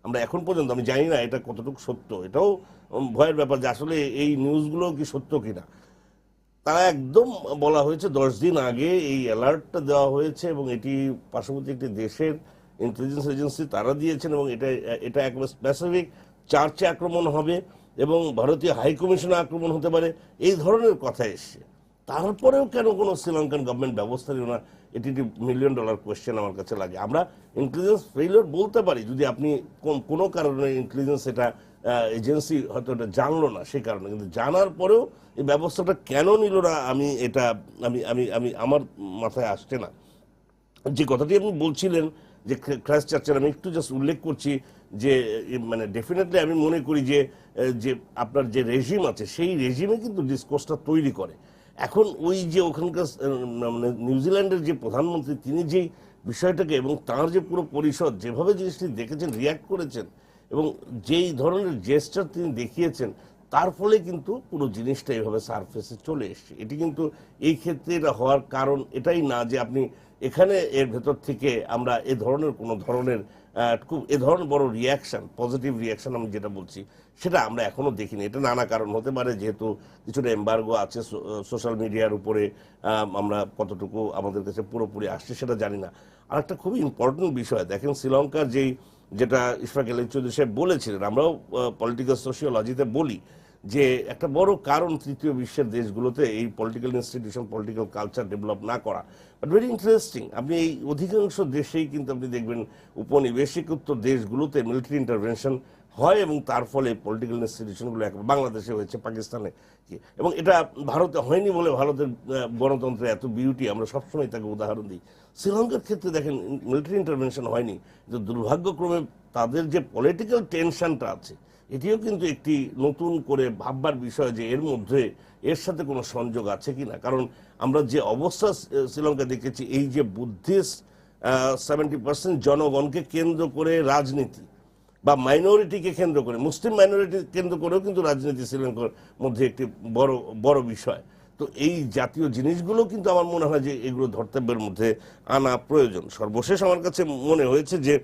আমরা এখন পর্যন্ত আমি জানি না এটা কতটুকু সত্য, এটাও ভয়ের ব্যাপার যে আসলে এই নিউজগুলো কি সত্য কিনা। তারা একদম বলা হয়েছে 10 দিন আগে এই অ্যালার্টটা দেওয়া হয়েছে, এবং এটি পার্শ্ববর্তী একটি দেশের ইন্টেলিজেন্স এজেন্সি তারা দিয়েছেন, এবং এটা একেবারে স্পেসিফিক, চার্চে আক্রমণ হবে এবং ভারতীয় হাই কমিশনে আক্রমণ হতে পারে, এই ধরনের কথা এসছে। তারপরেও কেন কোনো শ্রীলঙ্কান গভর্নমেন্ট ব্যবস্থা নিল না, এটি একটি $1 মিলিয়ন কোয়েশ্চেন আমার কাছে লাগে। আমরা ইন্টেলিজেন্স ফেইলিওর বলতে পারি যদি আপনি কোনো কারণে ইন্টেলিজেন্স এটা এজেন্সি হয়তো এটা জানলো না সেই কারণে, কিন্তু জানার পরেও এই ব্যবস্থাটা কেন নিল না, আমি এটা আমি আমি আমি আমার মাথায় আসছে না। যে কথাটি আপনি বলছিলেন যে ক্রাইস্ট চার্চের, আমি একটু জাস্ট উল্লেখ করছি যে মানে ডেফিনেটলি আমি মনে করি যে যে আপনার যে রেজিম আছে সেই রেজিমে কিন্তু ডিসকোর্সটা তৈরি করে। এখন ওই যে ওখানকার মানে নিউজিল্যান্ডের যে প্রধানমন্ত্রী, তিনি যেই বিষয়টাকে এবং তার যে পুরো পরিষদ যেভাবে জিনিসটি দেখেছেন, রিয়্যাক্ট করেছেন, এবং যেই ধরনের জেস্টার তিনি দেখিয়েছেন, তার ফলে কিন্তু পুরো জিনিসটা এইভাবে সারফেসে চলে এসছে। এটি কিন্তু এই ক্ষেত্রে এটা হওয়ার কারণ এটাই না যে আপনি এখানে এর ভেতর থেকে আমরা এ ধরনের কোনো ধরনের খুব এ ধরনের বড় রিয়াকশন, পজিটিভ রিয়াকশন আমি যেটা বলছি, সেটা আমরা এখনো দেখিনি। এটা নানা কারণ হতে পারে, যেহেতু কিছুটা এম্বার্গো আছে সোশ্যাল মিডিয়ার উপরে, আমরা কতটুকু আমাদের কাছে পুরোপুরি আসছে সেটা জানি না। আর একটা খুবই ইম্পর্টেন্ট বিষয় দেখেন, শ্রীলঙ্কার যেটা ইশফাক আলী চৌধুরী সাহেব বলেছিলেন, আমরাও পলিটিক্যাল সোশিওলজিতে বলি যে একটা বড় কারণ তৃতীয় বিশ্বের দেশগুলোতে এই political institution, political culture develop না করা। বাট ভেরি ইন্টারেস্টিং, আপনি এই অধিকাংশ দেশেই কিন্তু আপনি দেখবেন উপনিবেশিকোত্তর দেশগুলোতে মিলিটারি ইন্টারভেনশন হয়, এবং তার ফলে পলিটিক্যাল ইনস্টিটিউশনগুলো বাংলাদেশে হয়েছে, পাকিস্তানে, এবং এটা ভারতে হয়নি বলে ভারতের গণতন্ত্রের এত বিউটি, আমরা সবসময় তাকে উদাহরণ দিই। শ্রীলঙ্কার ক্ষেত্রে দেখেন মিলিটারি ইন্টারভেনশন হয়নি, কিন্তু দুর্ভাগ্যক্রমে তাদের যে পলিটিক্যাল টেনশনটা আছে, এটিও কিন্তু একটি নতুন করে ভাববার বিষয় যে এর মধ্যে এর সাথে কোনো সংযোগ আছে কিনা। কারণ আমরা যে অবস্থা শ্রীলঙ্কা দেখেছি, এই যে বুদ্ধিস্ট 70% জনগণকে কেন্দ্র করে রাজনীতি, বা মাইনরিটিকে কেন্দ্র করে, মুসলিম মাইনরিটি কেন্দ্র করেও কিন্তু রাজনীতি শ্রীলঙ্কার মধ্যে একটি বড় বিষয়। তো এই জাতীয় জিনিসগুলো কিন্তু আমার মনে হয় যে এগুলো ধর্তব্যের মধ্যে আনা প্রয়োজন। সর্বশেষ আমার কাছে মনে হয়েছে যে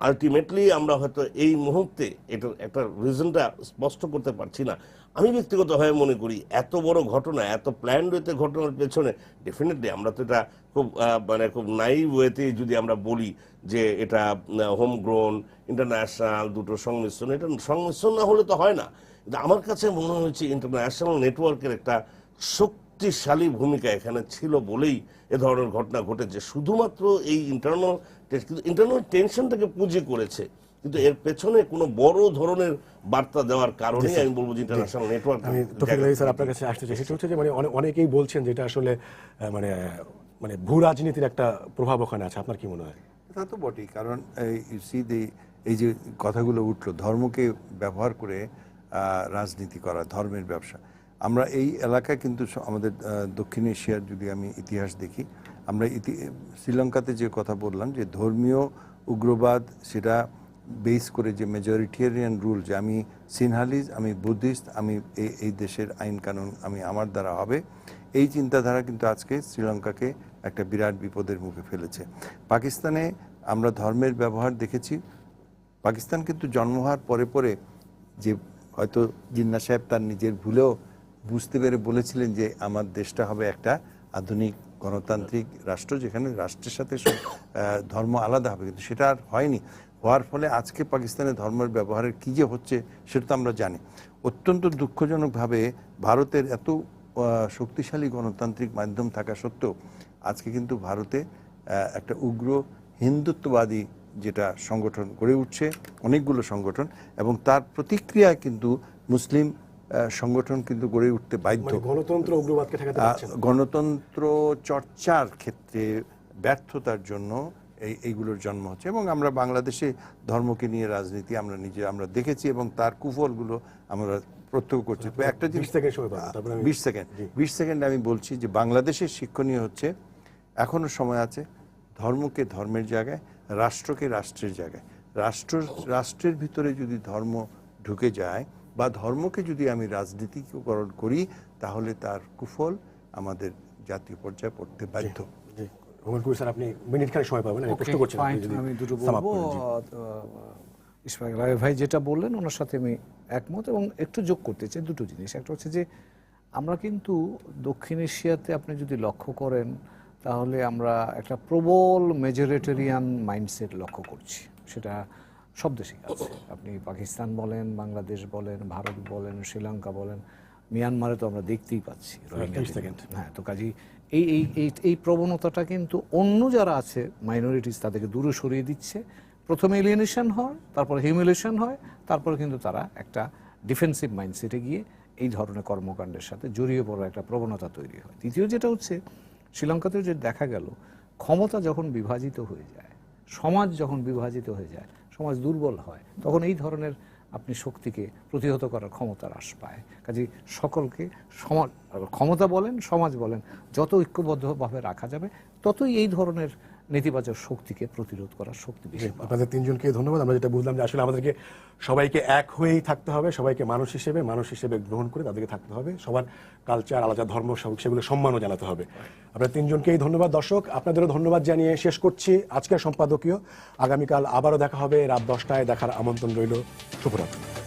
আলটিমেটলি আমরা হয়তো এই মুহূর্তে এটার একটা রিজনটা স্পষ্ট করতে পারছি না। আমি ব্যক্তিগতভাবে মনে করি এত বড় ঘটনা, এত প্ল্যান্ড ওয়েতে ঘটনার পেছনে ডেফিনেটলি আমরা তো এটা খুব মানে খুব নাইভ ওয়েতে যদি আমরা বলি যে এটা হোম গ্রোন, ইন্টারন্যাশনাল দুটো সংমিশ্রণ, এটা সংমিশ্রণ না হলে তো হয় না। কিন্তু আমার কাছে মনে হয়েছে ইন্টারন্যাশনাল নেটওয়ার্কের একটা শক্তিশালী ভূমিকা এখানে ছিল বলেই এ ধরনের ঘটনা ঘটেছে। শুধুমাত্র এই ইন্টারনাল টেনশনটাকে পুঁজি করেছে, কিন্তু এর পেছনে কোনো বড় ধরনের বার্তা দেওয়ার কারণে আমি বলবো যে ইন্টারন্যাশনাল নেটওয়ার্ক। আমি তৌফিক আলী স্যার আপনার কাছে আসতে চাই, সেটা হচ্ছে যে মানে অনেকেই বলছেন যেটা আসলে মানে মানে ভূ রাজনীতির একটা প্রভাব ওখানে আছে, আপনার কি মনে হয়? তা তো বটেই, কারণ এই যে কথাগুলো উঠলো, ধর্মকে ব্যবহার করে রাজনীতি করা, ধর্মের ব্যবসা। আমরা এই এলাকায় কিন্তু আমাদের দক্ষিণ এশিয়ার যদি আমি ইতিহাস দেখি, আমরা শ্রীলঙ্কাতে যে কথা বললাম যে ধর্মীয় উগ্রবাদ, সেটা বেস করে যে মেজরিটেরিয়ান রুল, যে আমি সিনহালিজ, আমি বুদ্ধিস্ট, আমি এই দেশের আইন কানুন আমি আমার দ্বারা হবে, এই চিন্তাধারা কিন্তু আজকে শ্রীলঙ্কাকে একটা বিরাট বিপদের মুখে ফেলেছে। পাকিস্তানে আমরা ধর্মের ব্যবহার দেখেছি। পাকিস্তান কিন্তু জন্ম হওয়ার পরে পরে যে হয়তো জিন্না সাহেব তার নিজের ভুলেও বুঝতে পেরে বলেছিলেন যে আমার দেশটা হবে একটা আধুনিক গণতান্ত্রিক রাষ্ট্র, যেখানে রাষ্ট্রের সাথে ধর্ম আলাদা হবে, কিন্তু সেটা আর হয়নি। হওয়ার ফলে আজকে পাকিস্তানে ধর্মের ব্যবহারের কী যে হচ্ছে সেটা তো আমরা জানি। অত্যন্ত দুঃখজনকভাবে ভারতের এত শক্তিশালী গণতান্ত্রিক মাধ্যম থাকা সত্ত্বেও আজকে কিন্তু ভারতে একটা উগ্র হিন্দুত্ববাদী যেটা সংগঠন গড়ে উঠছে, অনেকগুলো সংগঠন, এবং তার প্রতিক্রিয়ায় কিন্তু মুসলিম সংগঠন কিন্তু গড়ে উঠতে বাধ্য। মানে গণতন্ত্র উগ্রবাদকে ঠেকাতে পারছে না। গণতন্ত্র চর্চার ক্ষেত্রে ব্যর্থতার জন্য এইগুলোর জন্ম হচ্ছে। এবং আমরা বাংলাদেশে ধর্মকে নিয়ে রাজনীতি আমরা দেখেছি এবং তার কুফলগুলো আমরা প্রত্যক্ষ করছি। তো একটা জিনিস 20 সেকেন্ড আমি বলছি যে বাংলাদেশের শিক্ষণীয় হচ্ছে এখনো সময় আছে ধর্মকে ধর্মের জায়গায়, রাষ্ট্রকে রাষ্ট্রের জায়গায়। রাষ্ট্রের ভিতরে যদি ধর্ম ঢুকে যায় বা ধর্মকে যদি আমি রাজনীতিকরণ করি তাহলে তার কুফল আমাদের জাতীয় পর্যায়ে পড়তে বাধ্য। স্যার আপনি মিনিট খানেক সময় পাবেন, আমি প্রশ্ন করছি। আমি দুটো বলবো। ইশফাক আলাহি ভাই যেটা বললেন ওনার সাথে আমি একমত, এবং একটু যোগ করতে চাই দুটো জিনিস। একটা হচ্ছে যে আমরা কিন্তু দক্ষিণ এশিয়াতে আপনি যদি লক্ষ্য করেন তাহলে আমরা একটা প্রবল মেজরিটেরিয়ান মাইন্ডসেট লক্ষ্য করছি। সেটা সব দেশেই আছে। আপনি পাকিস্তান বলেন, বাংলাদেশ বলেন, ভারত বলেন, শ্রীলঙ্কা বলেন, মিয়ানমারে তো আমরা দেখতেই পাচ্ছি। হ্যাঁ, তো কাজেই এই প্রবণতাটা কিন্তু অন্য যারা আছে মাইনরিটিস তাদেরকে দূরে সরিয়ে দিচ্ছে। প্রথমে এলিয়েনেশন হয়, তারপরে হিউমিলেশন হয়, তারপরে কিন্তু তারা একটা ডিফেন্সিভ মাইন্ডসেটে গিয়ে এই ধরনের কর্মকাণ্ডের সাথে জড়িয়ে পড়ার একটা প্রবণতা তৈরি হয়। দ্বিতীয় যেটা হচ্ছে শ্রীলঙ্কাতেও যে দেখা গেল ক্ষমতা যখন বিভাজিত হয়ে যায়, সমাজ যখন বিভাজিত হয়ে যায়, সমাজ দুর্বল হয়, তখন এই ধরনের আপনি শক্তিকে প্রতিহত করার ক্ষমতা হ্রাস পায়। কাজেই সকলকে ক্ষমতা বলেন, সমাজ বলেন, যত ঐক্যবদ্ধভাবে রাখা যাবে ততই এই ধরনের নেতিবাচক শক্তিকে প্রতিরোধ করার শক্তি বেশি। আপনাদের তিনজনকে ধন্যবাদ। আমরা যেটা বুঝলাম যে আসলে আমাদেরকে সবাইকে এক হয়েই থাকতে হবে, সবাইকে মানুষ হিসেবে গ্রহণ করে তাদেরকে থাকতে হবে, সবার কালচার, আলাদা ধর্ম সেগুলো সম্মানও জানাতে হবে। আপনাদের তিনজনকেই ধন্যবাদ। দর্শক আপনাদেরও ধন্যবাদ জানিয়ে শেষ করছি আজকের সম্পাদকীয়। আগামীকাল আবারও দেখা হবে রাত 10টায়, দেখার আমন্ত্রণ রইল। শুভরাত্রি।